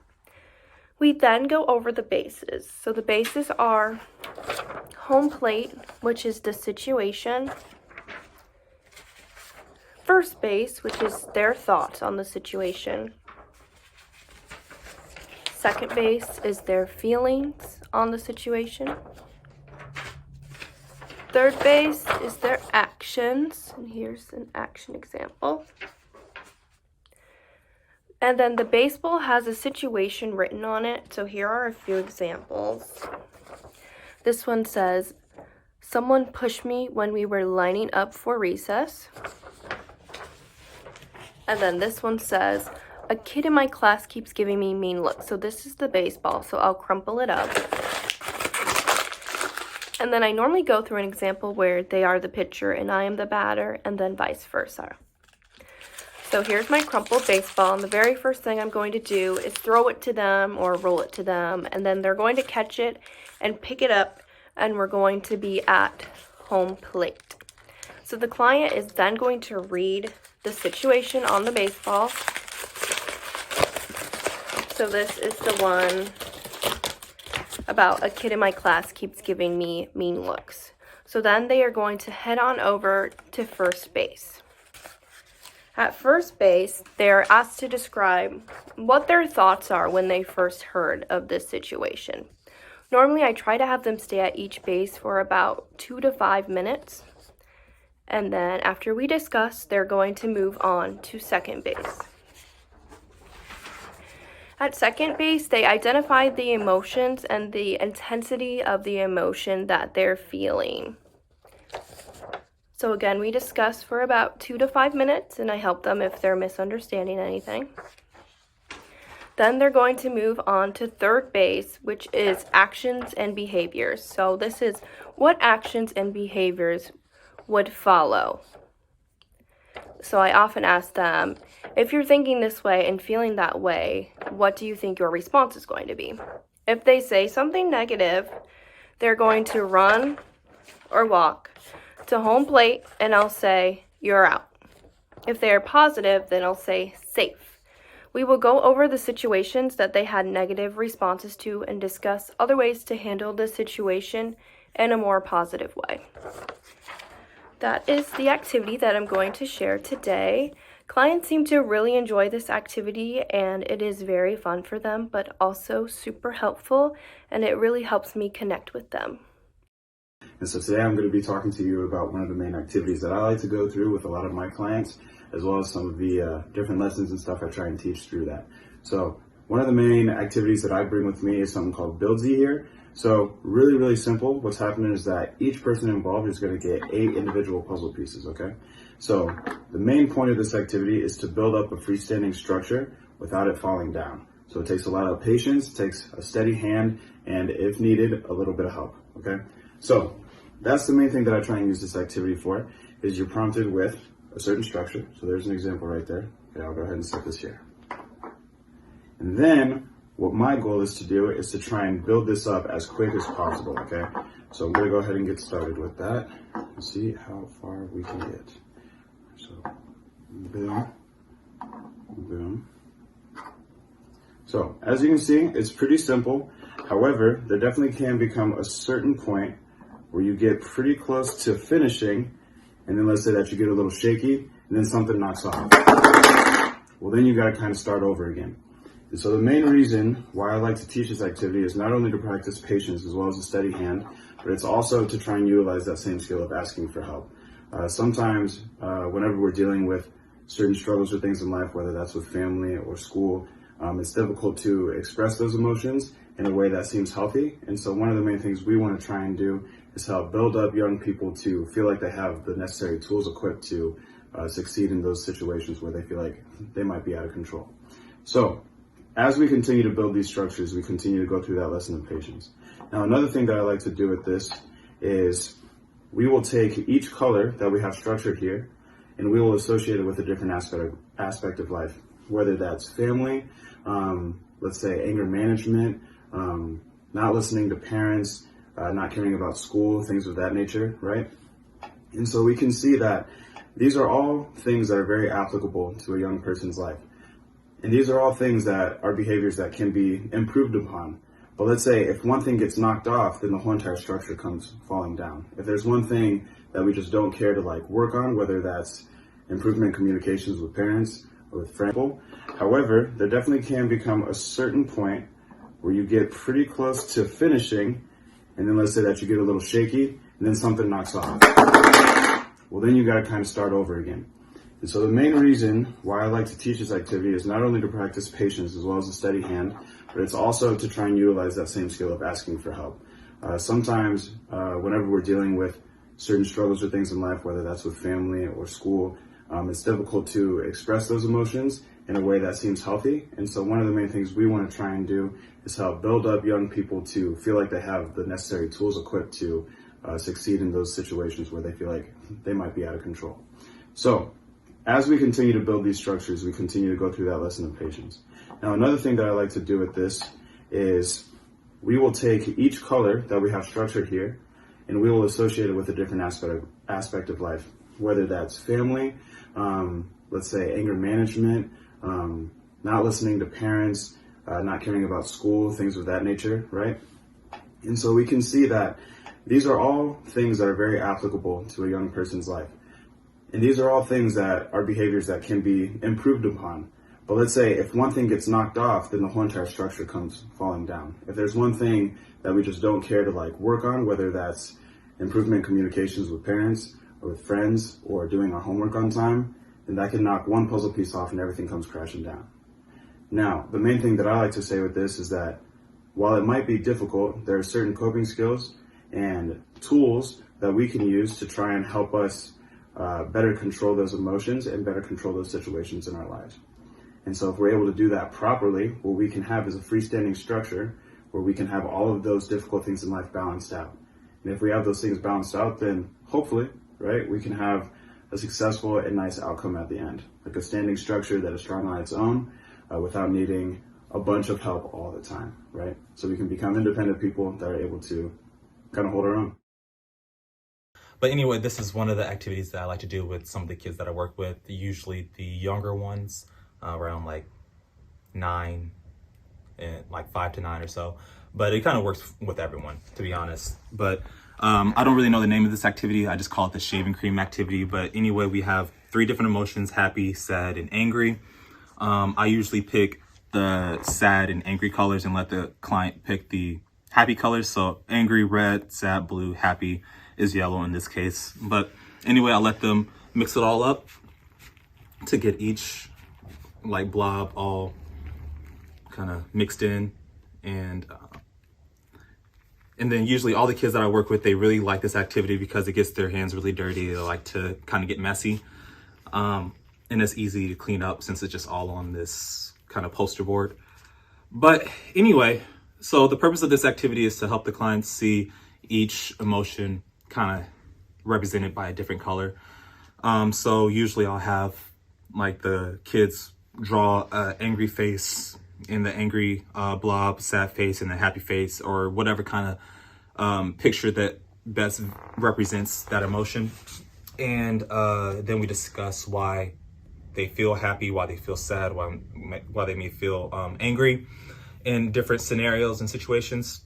We then go over the bases. So the bases are home plate, which is the situation, first base, which is their thoughts on the situation, second base is their feelings on the situation, third base is their actions, and here's an action example. And then the baseball has a situation written on it, so here are a few examples. This one says, someone pushed me when we were lining up for recess. And then this one says, a kid in my class keeps giving me mean looks. So this is the baseball, so I'll crumple it up. And then I normally go through an example where they are the pitcher and I am the batter, and then vice versa. So here's my crumpled baseball, and the very first thing I'm going to do is throw it to them or roll it to them, and then they're going to catch it and pick it up, and we're going to be at home plate. So the client is then going to read the situation on the baseball. So this is the one about a kid in my class keeps giving me mean looks. So then they are going to head on over to first base. At first base, they're asked to describe what their thoughts are when they first heard of this situation. Normally, I try to have them stay at each base for about 2 to 5 minutes. And then after we discuss, they're going to move on to second base. At second base, they identify the emotions and the intensity of the emotion that they're feeling. So again, we discuss for about 2 to 5 minutes, and I help them if they're misunderstanding anything. Then they're going to move on to third base, which is actions and behaviors. So this is what actions and behaviors would follow. So I often ask them, if you're thinking this way and feeling that way, what do you think your response is going to be? If they say something negative, they're going to run or walk to home plate, and I'll say, you're out. If they are positive, then I'll say, safe. We will go over the situations that they had negative responses to and discuss other ways to handle the situation in a more positive way. That is the activity that I'm going to share today. Clients seem to really enjoy this activity, and it is very fun for them, but also super helpful, and it really helps me connect with them. And so today I'm going to be talking to you about one of the main activities that I like to go through with a lot of my clients, as well as some of the different lessons and stuff I try and teach through that. So one of the main activities that I bring with me is something called Buildsy here. So really simple. What's happening is that each person involved is going to get 8 individual puzzle pieces, okay? So the main point of this activity is to build up a freestanding structure without it falling down. So it takes a lot of patience, takes a steady hand, and if needed, a little bit of help, okay? So that's the main thing that I try and use this activity for, is you're prompted with a certain structure. So there's an example right there. Okay, I'll go ahead and set this here. And then what my goal is to do is to try and build this up as quick as possible, okay? So I'm gonna go ahead and get started with that and see how far we can get. So, boom, boom. So, as you can see, it's pretty simple. However, there definitely can become a certain point where you get pretty close to finishing, and then let's say that you get a little shaky, and then something knocks off. Well, then you gotta kind of start over again. And so the main reason why I like to teach this activity is not only to practice patience as well as a steady hand, but it's also to try and utilize that same skill of asking for help. Sometimes whenever we're dealing with certain struggles or things in life, whether that's with family or school, it's difficult to express those emotions in a way that seems healthy. And so one of the main things we want to try and do is help build up young people to feel like they have the necessary tools equipped to succeed in those situations where they feel like they might be out of control. So as we continue to build these structures, we continue to go through that lesson of patience. Now, another thing that I like to do with this is we will take each color that we have structured here and we will associate it with a different aspect of life, whether that's family, let's say anger management, not listening to parents, not caring about school, things of that nature, right? And so we can see that these are all things that are very applicable to a young person's life. And these are all things that are behaviors that can be improved upon. But let's say if one thing gets knocked off, then the whole entire structure comes falling down. If there's one thing that we just don't care to work on, whether that's improvement in communications with parents or with friends. However, there definitely can become a certain point where you get pretty close to finishing, and then let's say that you get a little shaky, and then something knocks off. Well, then you gotta kind of start over again. And so the main reason why I like to teach this activity is not only to practice patience as well as a steady hand, but it's also to try and utilize that same skill of asking for help. Sometimes whenever we're dealing with certain struggles or things in life, whether that's with family or school, it's difficult to express those emotions in a way that seems healthy. And so one of the main things we want to try and do is help build up young people to feel like they have the necessary tools equipped to succeed in those situations where they feel like they might be out of control. So as we continue to build these structures, we continue to go through that lesson of patience. Now, another thing that I like to do with this is we will take each color that we have structured here and we will associate it with a different aspect of life, whether that's family, let's say anger management, not listening to parents, not caring about school, things of that nature, right? And so we can see that these are all things that are very applicable to a young person's life. And these are all things that are behaviors that can be improved upon. But let's say if one thing gets knocked off, then the whole entire structure comes falling down. If there's one thing that we just don't care to work on, whether that's improvement in communications with parents or with friends or doing our homework on time, then that can knock one puzzle piece off and everything comes crashing down. Now, the main thing that I like to say with this is that while it might be difficult, there are certain coping skills and tools that we can use to try and help us better control those emotions and better control those situations in our lives. And so if we're able to do that properly, what we can have is a freestanding structure where we can have all of those difficult things in life balanced out. And if we have those things balanced out, then hopefully, right, we can have a successful and nice outcome at the end, like a standing structure that is strong on its own without needing a bunch of help all the time, right? So we can become independent people that are able to kind of hold our own. But anyway, this is one of the activities that I like to do with some of the kids that I work with, usually the younger ones, around 9 and 5 to 9 or so. But it kind of works with everyone, to be honest. But I don't really know the name of this activity. I just call it the shaving cream activity. But anyway, we have 3 different emotions: happy, sad, and angry. I usually pick the sad and angry colors and let the client pick the happy colors. So angry, red; sad, blue; happy is yellow in this case. But anyway, I let them mix it all up to get each blob all kind of mixed in. And then usually all the kids that I work with, they really like this activity because it gets their hands really dirty. They like to kind of get messy. And it's easy to clean up since it's just all on this kind of poster board. But anyway, so the purpose of this activity is to help the clients see each emotion kind of represented by a different color. So usually I'll have the kids draw an angry face in the angry blob, sad face in the happy face, or whatever kind of picture that best represents that emotion. And then we discuss why they feel happy, why they feel sad, why they may feel angry in different scenarios and situations.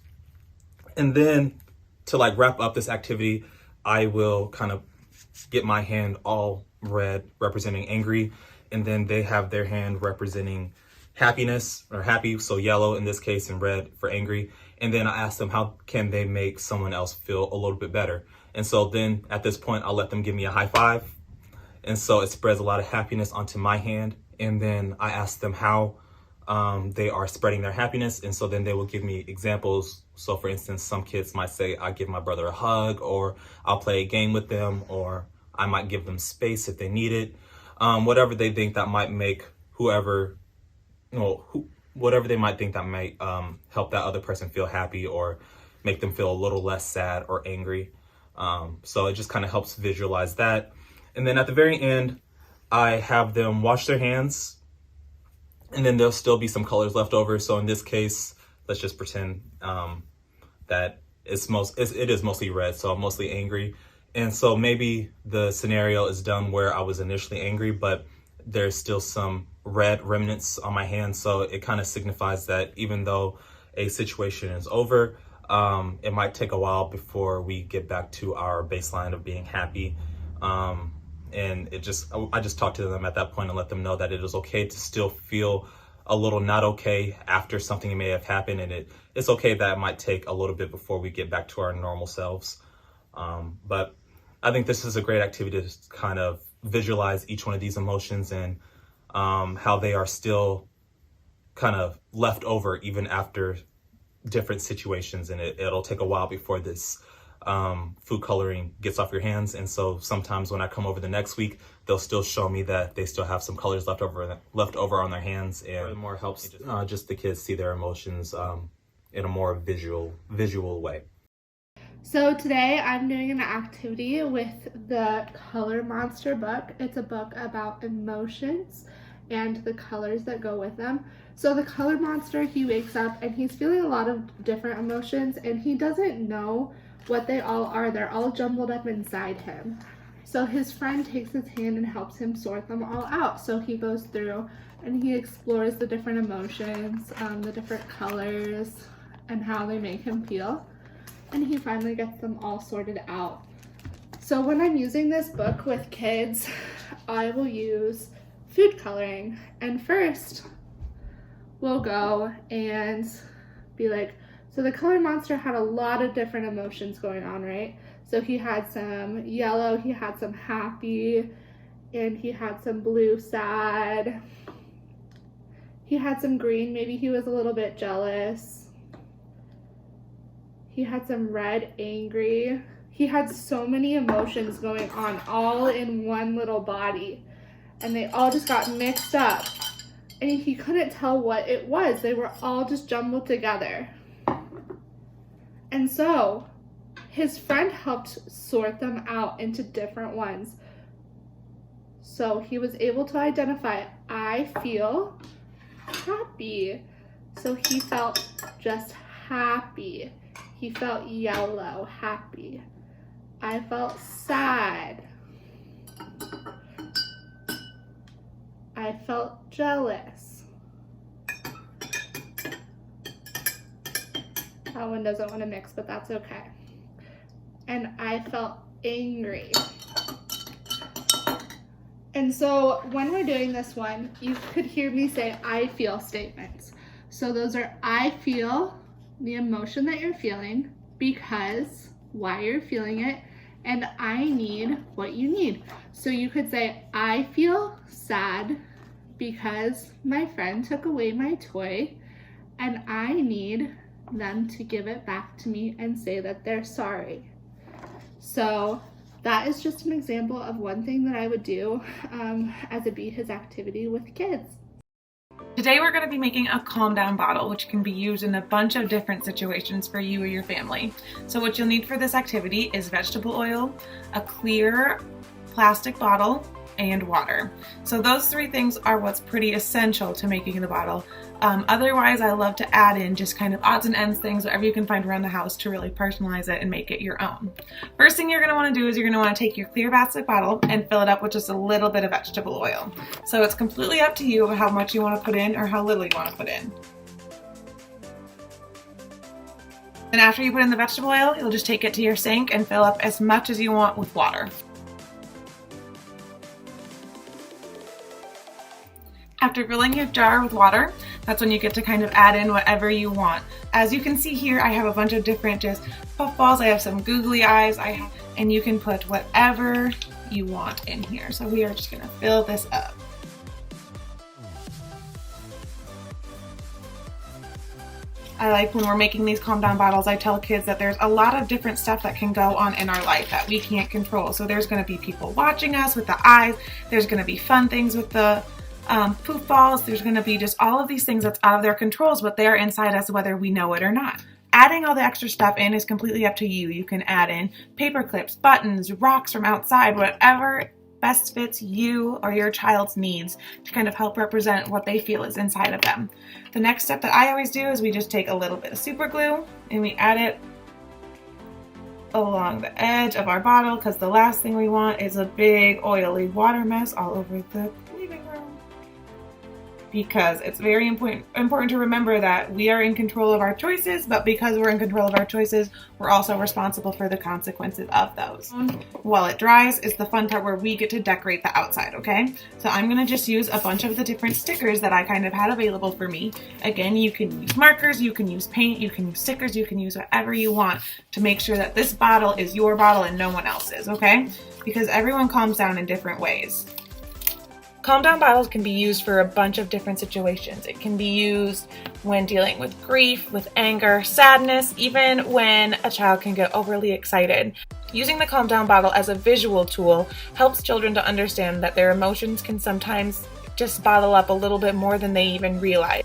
And then to wrap up this activity, I will kind of get my hand all red representing angry, and then they have their hand representing happiness or happy, so yellow in this case, and red for angry. And then I ask them how can they make someone else feel a little bit better. And so then at this point, I'll let them give me a high five. And so it spreads a lot of happiness onto my hand. And then I ask them how they are spreading their happiness. And so then they will give me examples. So for instance, some kids might say, I give my brother a hug, or I'll play a game with them, or I might give them space if they need it. Whatever they think that might make whatever they might think that might help that other person feel happy or make them feel a little less sad or angry. So it just kind of helps visualize that. And then at the very end, I have them wash their hands, and then there'll still be some colors left over. So in this case, let's just pretend that it is mostly red, so I'm mostly angry. And so maybe the scenario is done where I was initially angry, but there's still some red remnants on my hands. So it kind of signifies that even though a situation is over, it might take a while before we get back to our baseline of being happy. And I just talk to them at that point and let them know that it is okay to still feel a little not okay after something may have happened. And it's okay that it might take a little bit before we get back to our normal selves. But I think this is a great activity to kind of visualize each one of these emotions and how they are still kind of left over even after different situations. And it'll take a while before this food coloring gets off your hands. And so sometimes when I come over the next week, they'll still show me that they still have some colors left over on their hands. And furthermore, helps just the kids see their emotions in a more visual way. So today I'm doing an activity with the Color Monster book. It's a book about emotions and the colors that go with them. So the Color Monster, he wakes up and he's feeling a lot of different emotions and he doesn't know what they all are. They're all jumbled up inside him. So his friend takes his hand and helps him sort them all out. So he goes through and he explores the different emotions, the different colors, and how they make him feel. And he finally gets them all sorted out. So when I'm using this book with kids, I will use food coloring. And first, we'll go and be like, so the Color Monster had a lot of different emotions going on, right? So he had some yellow, he had some happy, and he had some blue sad. He had some green, maybe he was a little bit jealous. He had some red, angry. He had so many emotions going on all in one little body. And they all just got mixed up. And he couldn't tell what it was. They were all just jumbled together. And so his friend helped sort them out into different ones. So he was able to identify, I feel happy. So he felt just happy. He felt yellow, happy. I felt sad. I felt jealous. That one doesn't want to mix, but that's okay. And I felt angry. And so when we're doing this one, you could hear me say I feel statements. So those are I feel, the emotion that you're feeling, because, why you're feeling it, and I need what you need. So you could say, I feel sad because my friend took away my toy and I need them to give it back to me and say that they're sorry. So that is just an example of one thing that I would do as a Be His activity with kids. Today we're going to be making a calm down bottle, which can be used in a bunch of different situations for you or your family. So what you'll need for this activity is vegetable oil, a clear plastic bottle, and water. So those three things are what's pretty essential to making the bottle. Otherwise, I love to add in just kind of odds and ends things, whatever you can find around the house to really personalize it and make it your own. First thing you're going to want to do is you're going to want to take your clear plastic bottle and fill it up with just a little bit of vegetable oil. So it's completely up to you how much you want to put in or how little you want to put in. And after you put in the vegetable oil, you'll just take it to your sink and fill up as much as you want with water. After filling your jar with water, that's when you get to kind of add in whatever you want. As you can see here, I have a bunch of different just puffballs. I have some googly eyes, and you can put whatever you want in here. So we are just gonna fill this up. I like when we're making these calm down bottles, I tell kids that there's a lot of different stuff that can go on in our life that we can't control. So there's gonna be people watching us with the eyes, there's gonna be fun things with the poof balls, there's going to be just all of these things that's out of their controls, but they're inside us whether we know it or not. Adding all the extra stuff in is completely up to you. You can add in paper clips, buttons, rocks from outside, whatever best fits you or your child's needs to kind of help represent what they feel is inside of them. The next step that I always do is we just take a little bit of super glue and we add it along the edge of our bottle, because the last thing we want is a big oily water mess all over the living room. Because it's very important to remember that we are in control of our choices, but because we're in control of our choices, we're also responsible for the consequences of those. While it dries is the fun part where we get to decorate the outside, okay? So I'm gonna just use a bunch of the different stickers that I kind of had available for me. Again, you can use markers, you can use paint, you can use stickers, you can use whatever you want to make sure that this bottle is your bottle and no one else's, okay? Because everyone calms down in different ways. Calm down bottles can be used for a bunch of different situations. It can be used when dealing with grief, with anger, sadness, even when a child can get overly excited. Using the calm down bottle as a visual tool helps children to understand that their emotions can sometimes just bottle up a little bit more than they even realize.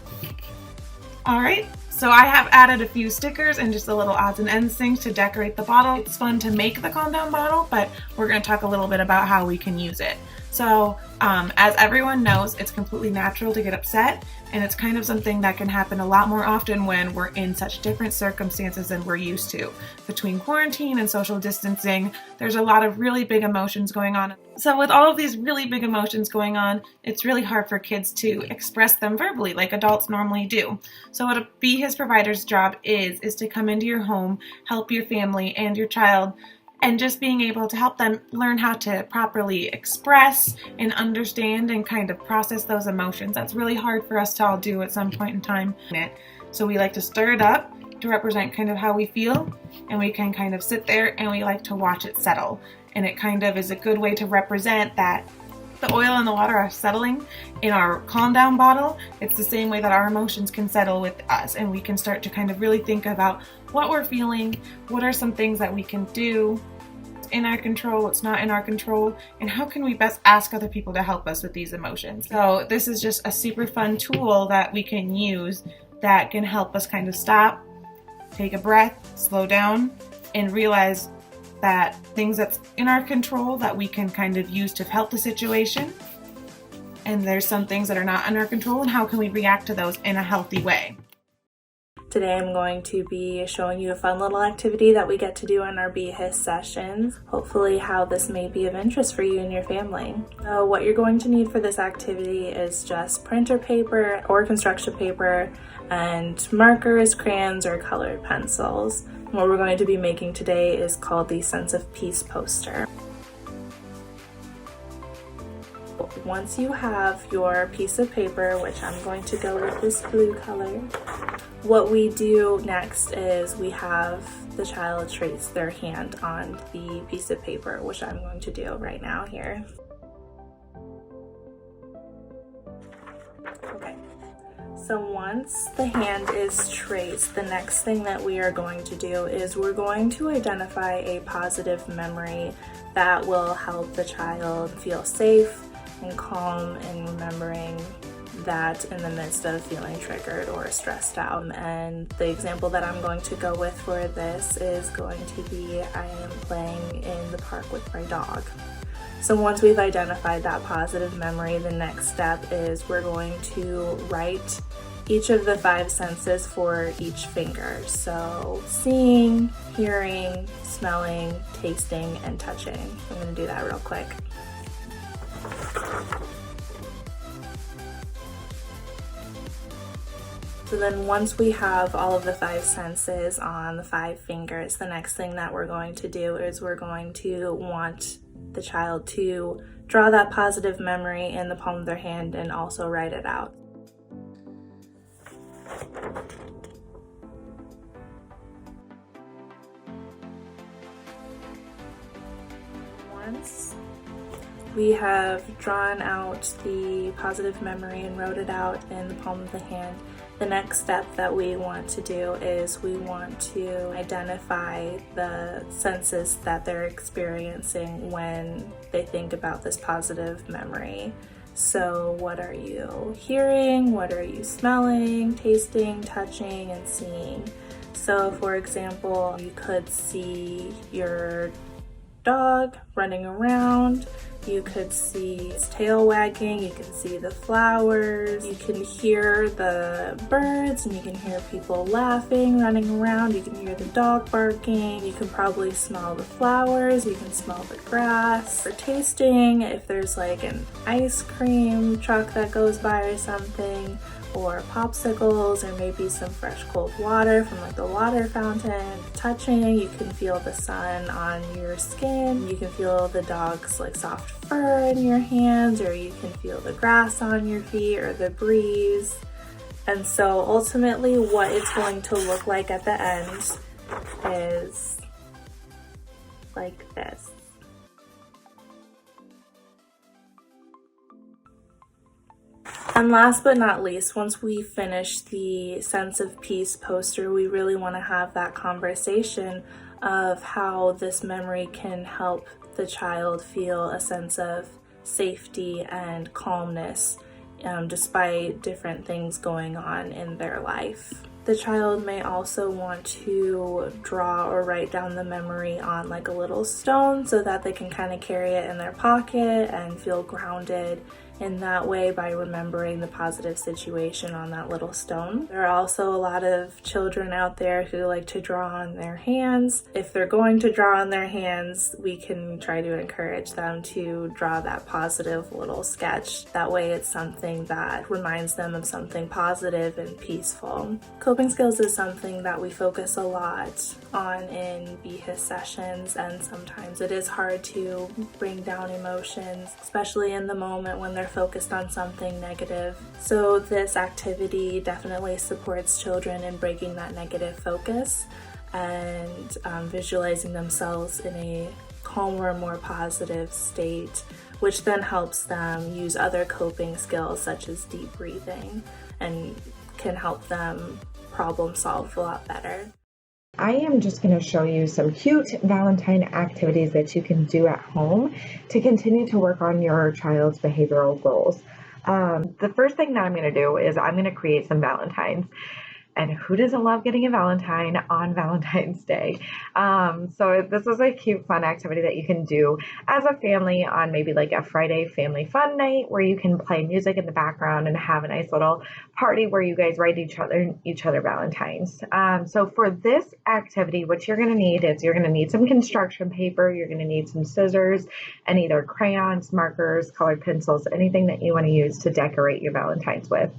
All right, so So I have added a few stickers and just a little odds and ends things to decorate the bottle. It's fun to make the calm down bottle, but we're going to talk a little bit about how we can use it. So as everyone knows, it's completely natural to get upset, and it's kind of something that can happen a lot more often when we're in such different circumstances than we're used to. Between quarantine and social distancing, there's a lot of really big emotions going on. So with all of these really big emotions going on, it's really hard for kids to express them verbally like adults normally do. So what a Be His Provider's job is to come into your home, help your family and your child, and just being able to help them learn how to properly express and understand and kind of process those emotions. That's really hard for us to all do at some point in time. So we like to stir it up to represent kind of how we feel, and we can kind of sit there and we like to watch it settle. And it kind of is a good way to represent that the oil and the water are settling in our calm down bottle. It's the same way that our emotions can settle with us, and we can start to kind of really think about what we're feeling, what are some things that we can do, what's in our control, what's not in our control, and how can we best ask other people to help us with these emotions. So this is just a super fun tool that we can use that can help us kind of stop, take a breath, slow down, and realize that things that's in our control that we can kind of use to help the situation, and there's some things that are not in our control, and how can we react to those in a healthy way. Today I'm going to be showing you a fun little activity that we get to do in our Be His sessions. Hopefully how this may be of interest for you and your family. So what you're going to need for this activity is just printer paper or construction paper and markers, crayons, or colored pencils. And what we're going to be making today is called the Sense of Peace poster. Once you have your piece of paper, which I'm going to go with this blue color, what we do next is we have the child trace their hand on the piece of paper, which I'm going to do right now here. Okay, so once the hand is traced, the next thing that we are going to do is we're going to identify a positive memory that will help the child feel safe and calm in remembering that in the midst of feeling triggered or stressed out. And the example that I'm going to go with for this is going to be I am playing in the park with my dog. So once we've identified that positive memory, the next step is we're going to write each of the 5 senses for each finger. So seeing, hearing, smelling, tasting, and touching. I'm going to do that real quick. So then once we have all of the 5 senses on the 5 fingers, the next thing that we're going to do is we're going to want the child to draw that positive memory in the palm of their hand and also write it out. Once we have drawn out the positive memory and wrote it out in the palm of the hand, the next step that we want to do is we want to identify the senses that they're experiencing when they think about this positive memory. So what are you hearing? What are you smelling, tasting, touching, and seeing? So for example, you could see your dog running around, you could see its tail wagging, you can see the flowers, you can hear the birds, and you can hear people laughing, running around, you can hear the dog barking, you can probably smell the flowers, you can smell the grass. For tasting, if there's like an ice cream truck that goes by or something, or popsicles, or maybe some fresh cold water from like the water fountain. Touching, you can feel the sun on your skin, you can feel the dog's like soft fur in your hands, or you can feel the grass on your feet or the breeze. And so ultimately what it's going to look like at the end is like this. And last but not least, once we finish the Sense of Peace poster, we really want to have that conversation of how this memory can help the child feel a sense of safety and calmness despite different things going on in their life. The child may also want to draw or write down the memory on like a little stone so that they can kind of carry it in their pocket and feel grounded in that way by remembering the positive situation on that little stone. There are also a lot of children out there who like to draw on their hands. If they're going to draw on their hands, we can try to encourage them to draw that positive little sketch. That way it's something that reminds them of something positive and peaceful. Coping skills is something that we focus a lot on in BHIS sessions, and sometimes it is hard to bring down emotions, especially in the moment when they're focused on something negative. So this activity definitely supports children in breaking that negative focus and visualizing themselves in a calmer, more positive state, which then helps them use other coping skills such as deep breathing and can help them problem solve a lot better. I am just going to show you some cute Valentine activities that you can do at home to continue to work on your child's behavioral goals. The first thing that I'm going to do is I'm going to create some Valentines. And who doesn't love getting a Valentine on Valentine's Day? So this is a cute, fun activity that you can do as a family on maybe like a Friday family fun night where you can play music in the background and have a nice little party where you guys write each other Valentines. So for this activity, what you're going to need is you're going to need some construction paper, you're going to need some scissors, and either crayons, markers, colored pencils, anything that you want to use to decorate your Valentines with.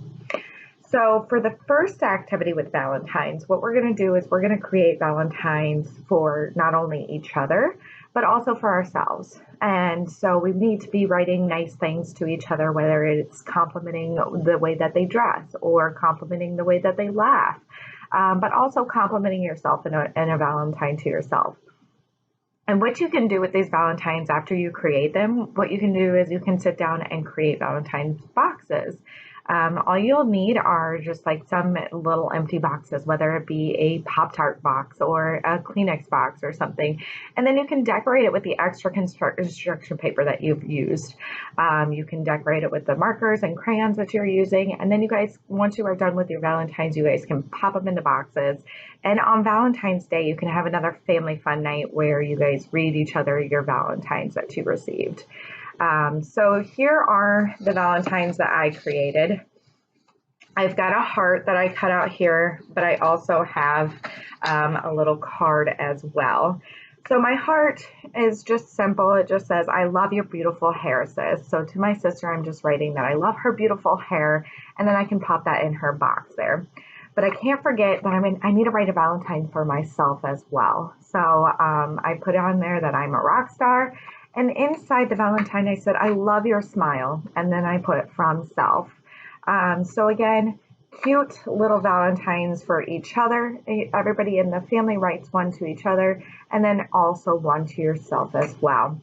So for the first activity with Valentines, what we're going to do is we're going to create Valentines for not only each other, but also for ourselves. And so we need to be writing nice things to each other, whether it's complimenting the way that they dress or complimenting the way that they laugh, but also complimenting yourself in a Valentine to yourself. And what you can do with these Valentines after you create them, what you can do is you can sit down and create Valentine's boxes. All you'll need are just like some little empty boxes, whether it be a Pop-Tart box or a Kleenex box or something. And then you can decorate it with the extra construction paper that you've used. You can decorate it with the markers and crayons that you're using. And then you guys, once you are done with your Valentines, you guys can pop them into boxes. And on Valentine's Day, you can have another family fun night where you guys read each other your Valentines that you received. So here are the Valentines that I created. I've got a heart that I cut out here, but I also have a little card as well. So my heart is just simple. It just says, I love your beautiful hair, sis. So to my sister, I'm just writing that I love her beautiful hair, and then I can pop that in her box there. But I can't forget that I need to write a Valentine for myself as well. So I put on there that I'm a rock star. And inside the Valentine, I said, I love your smile. And then I put from self. So again, cute little Valentines for each other. Everybody in the family writes one to each other, and then also one to yourself as well.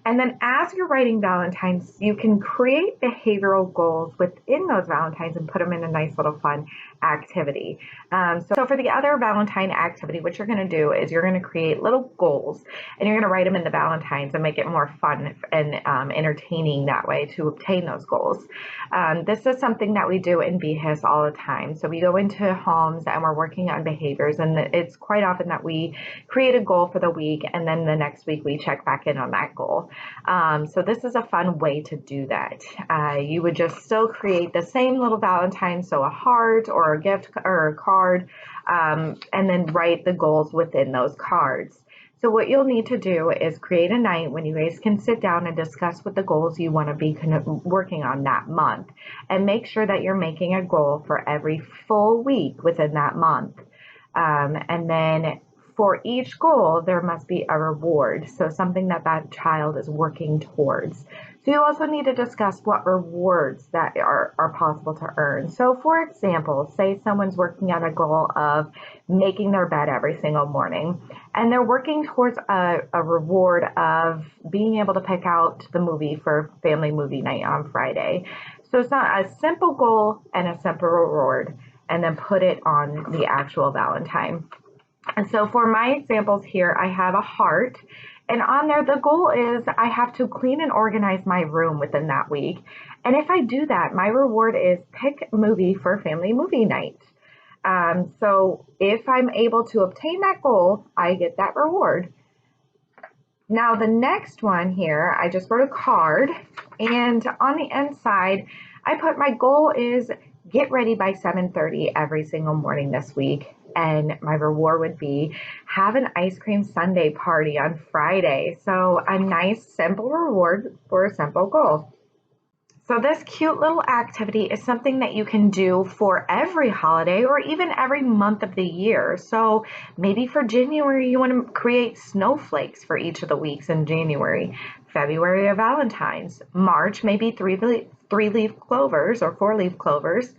And then as you're writing Valentines, you can create behavioral goals within those Valentines and put them in a nice little fun activity. So for the other Valentine activity, what you're going to do is you're going to create little goals and you're going to write them in the Valentines and make it more fun and entertaining that way to obtain those goals. This is something that we do in BHIS all the time. So we go into homes and we're working on behaviors, and it's quite often that we create a goal for the week and then the next week we check back in on that goal. So this is a fun way to do that. You would just still create the same little Valentine, so a heart or a gift or a card, and then write the goals within those cards. So what you'll need to do is create a night when you guys can sit down and discuss what the goals you want to be working on that month, and make sure that you're making a goal for every full week within that month. And then for each goal, there must be a reward, so something that child is working towards. So you also need to discuss what rewards that are possible to earn. So for example, say someone's working on a goal of making their bed every single morning, and they're working towards a reward of being able to pick out the movie for family movie night on Friday. So it's not a simple goal and a simple reward, and then put it on the actual Valentine. And so for my examples here, I have a heart, And on there, the goal is I have to clean and organize my room within that week. And if I do that, my reward is pick movie for family movie night. So if I'm able to obtain that goal, I get that reward. Now the next one here, I just wrote a card, and on the inside, I put my goal is get ready by 7:30 every single morning this week. And my reward would be have an ice cream sundae party on Friday. So a nice simple reward for a simple goal. So this cute little activity is something that you can do for every holiday or even every month of the year. So maybe for January, you want to create snowflakes for each of the weeks in January. February, a Valentine's. March, maybe three-leaf clovers or four-leaf clovers.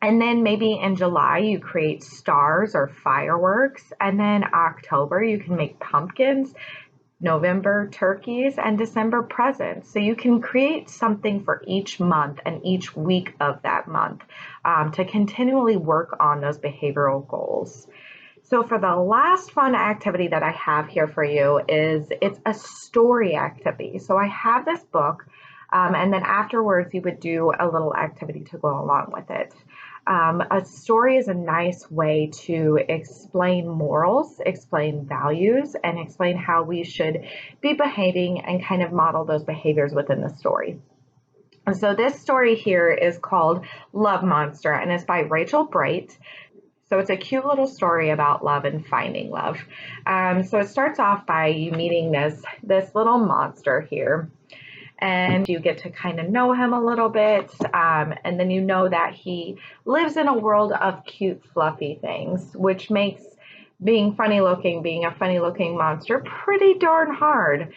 And then maybe in July, you create stars or fireworks. And then October, you can make pumpkins. November, turkeys, and December presents. So you can create something for each month and each week of that month to continually work on those behavioral goals. So for the last fun activity that I have here for you it's a story activity. So I have this book, and then afterwards you would do a little activity to go along with it. A story is a nice way to explain morals, explain values, and explain how we should be behaving and kind of model those behaviors within the story. And so this story here is called Love Monster, and it's by Rachel Bright. So it's a cute little story about love and finding love. So it starts off by you meeting this little monster here. And you get to kind of know him a little bit, and then you know that he lives in a world of cute, fluffy things, which makes being a funny-looking monster pretty darn hard.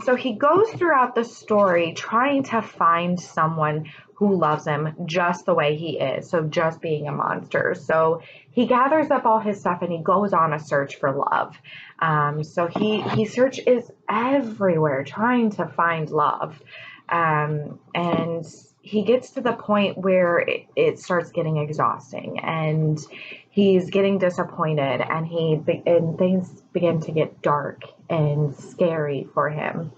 So he goes throughout the story trying to find someone who loves him just the way he is, so just being a monster. So he gathers up all his stuff and he goes on a search for love. So he searches everywhere trying to find love. And he gets to the point where it starts getting exhausting and he's getting disappointed and things begin to get dark and scary for him.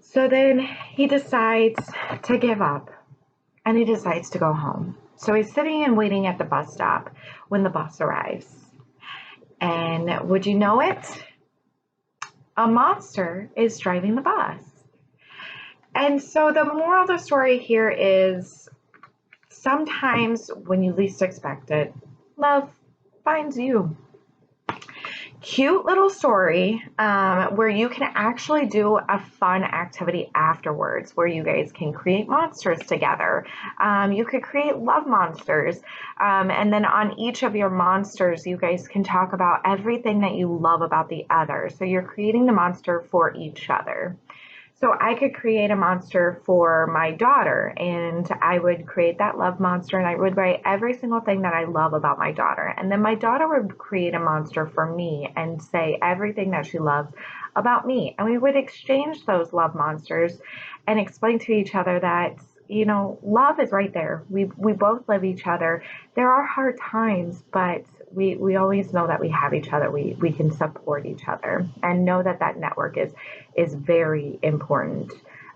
So then he decides to give up and he decides to go home. So he's sitting and waiting at the bus stop when the bus arrives. And would you know it? A monster is driving the bus. And so the moral of the story here is sometimes when you least expect it, love finds you. Cute little story where you can actually do a fun activity afterwards where you guys can create monsters together. You could create love monsters. And then on each of your monsters, you guys can talk about everything that you love about the other. So you're creating the monster for each other. So I could create a monster for my daughter and I would create that love monster and I would write every single thing that I love about my daughter. And then my daughter would create a monster for me and say everything that she loves about me. And we would exchange those love monsters and explain to each other that, you know, love is right there. We both love each other. There are hard times, but we always know that we have each other. We can support each other and know that that network is very important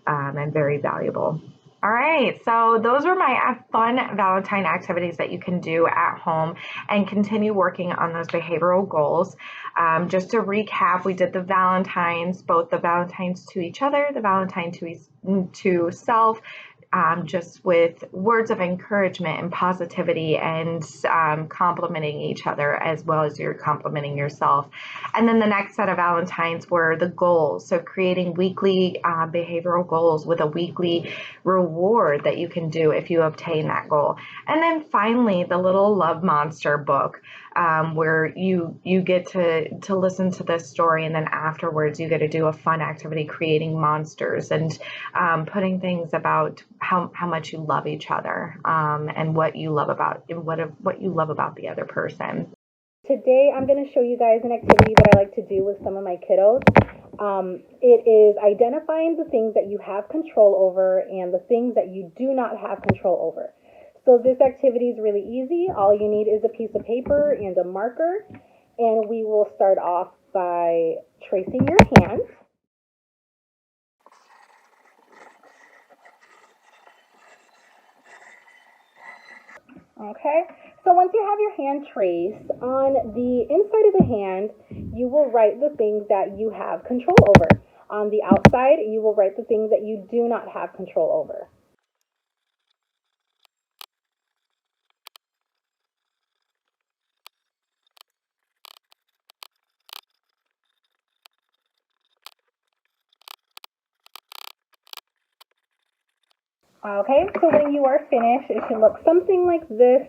and very valuable. All right, so those are my fun Valentine activities that you can do at home and continue working on those behavioral goals. Just to recap, we did the Valentines, both the Valentines to each other, the Valentine to self, just with words of encouragement and positivity and complimenting each other as well as you're complimenting yourself. And then the next set of Valentines were the goals. So creating weekly behavioral goals with a weekly reward that you can do if you obtain that goal. And then finally, the little Love Monster book where you get to listen to this story and then afterwards you get to do a fun activity creating monsters and putting things about how much you love each other and what you love about the other person. Today I'm going to show you guys an activity that I like to do with some of my kiddos. It is identifying the things that you have control over and the things that you do not have control over. So this activity is really easy. All you need is a piece of paper and a marker, and we will start off by tracing your hand. Okay, so once you have your hand traced, on the inside of the hand, you will write the things that you have control over. On the outside, you will write the things that you do not have control over. Okay, so when you are finished, it should look something like this.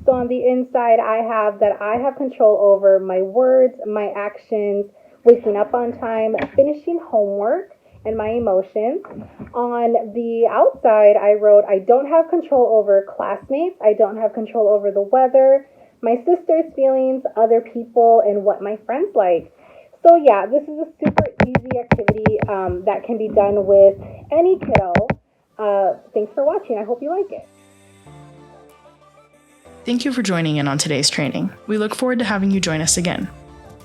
So on the inside, I have that I have control over my words, my actions, waking up on time, finishing homework, and my emotions. On the outside, I wrote, I don't have control over classmates, I don't have control over the weather, my sister's feelings, other people, and what my friends like. So yeah, this is a super easy activity that can be done with any kiddo. Thanks for watching. I hope you like it. Thank you for joining in on today's training. We look forward to having you join us again.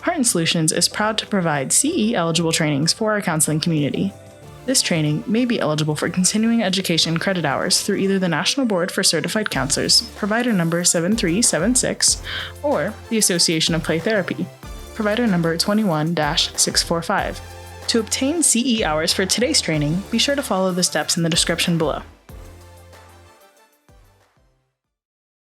Heart and Solutions is proud to provide CE-eligible trainings for our counseling community. This training may be eligible for continuing education credit hours through either the National Board for Certified Counselors, provider number 7376, or the Association of Play Therapy, provider number 21-645. To obtain CE hours for today's training, be sure to follow the steps in the description below.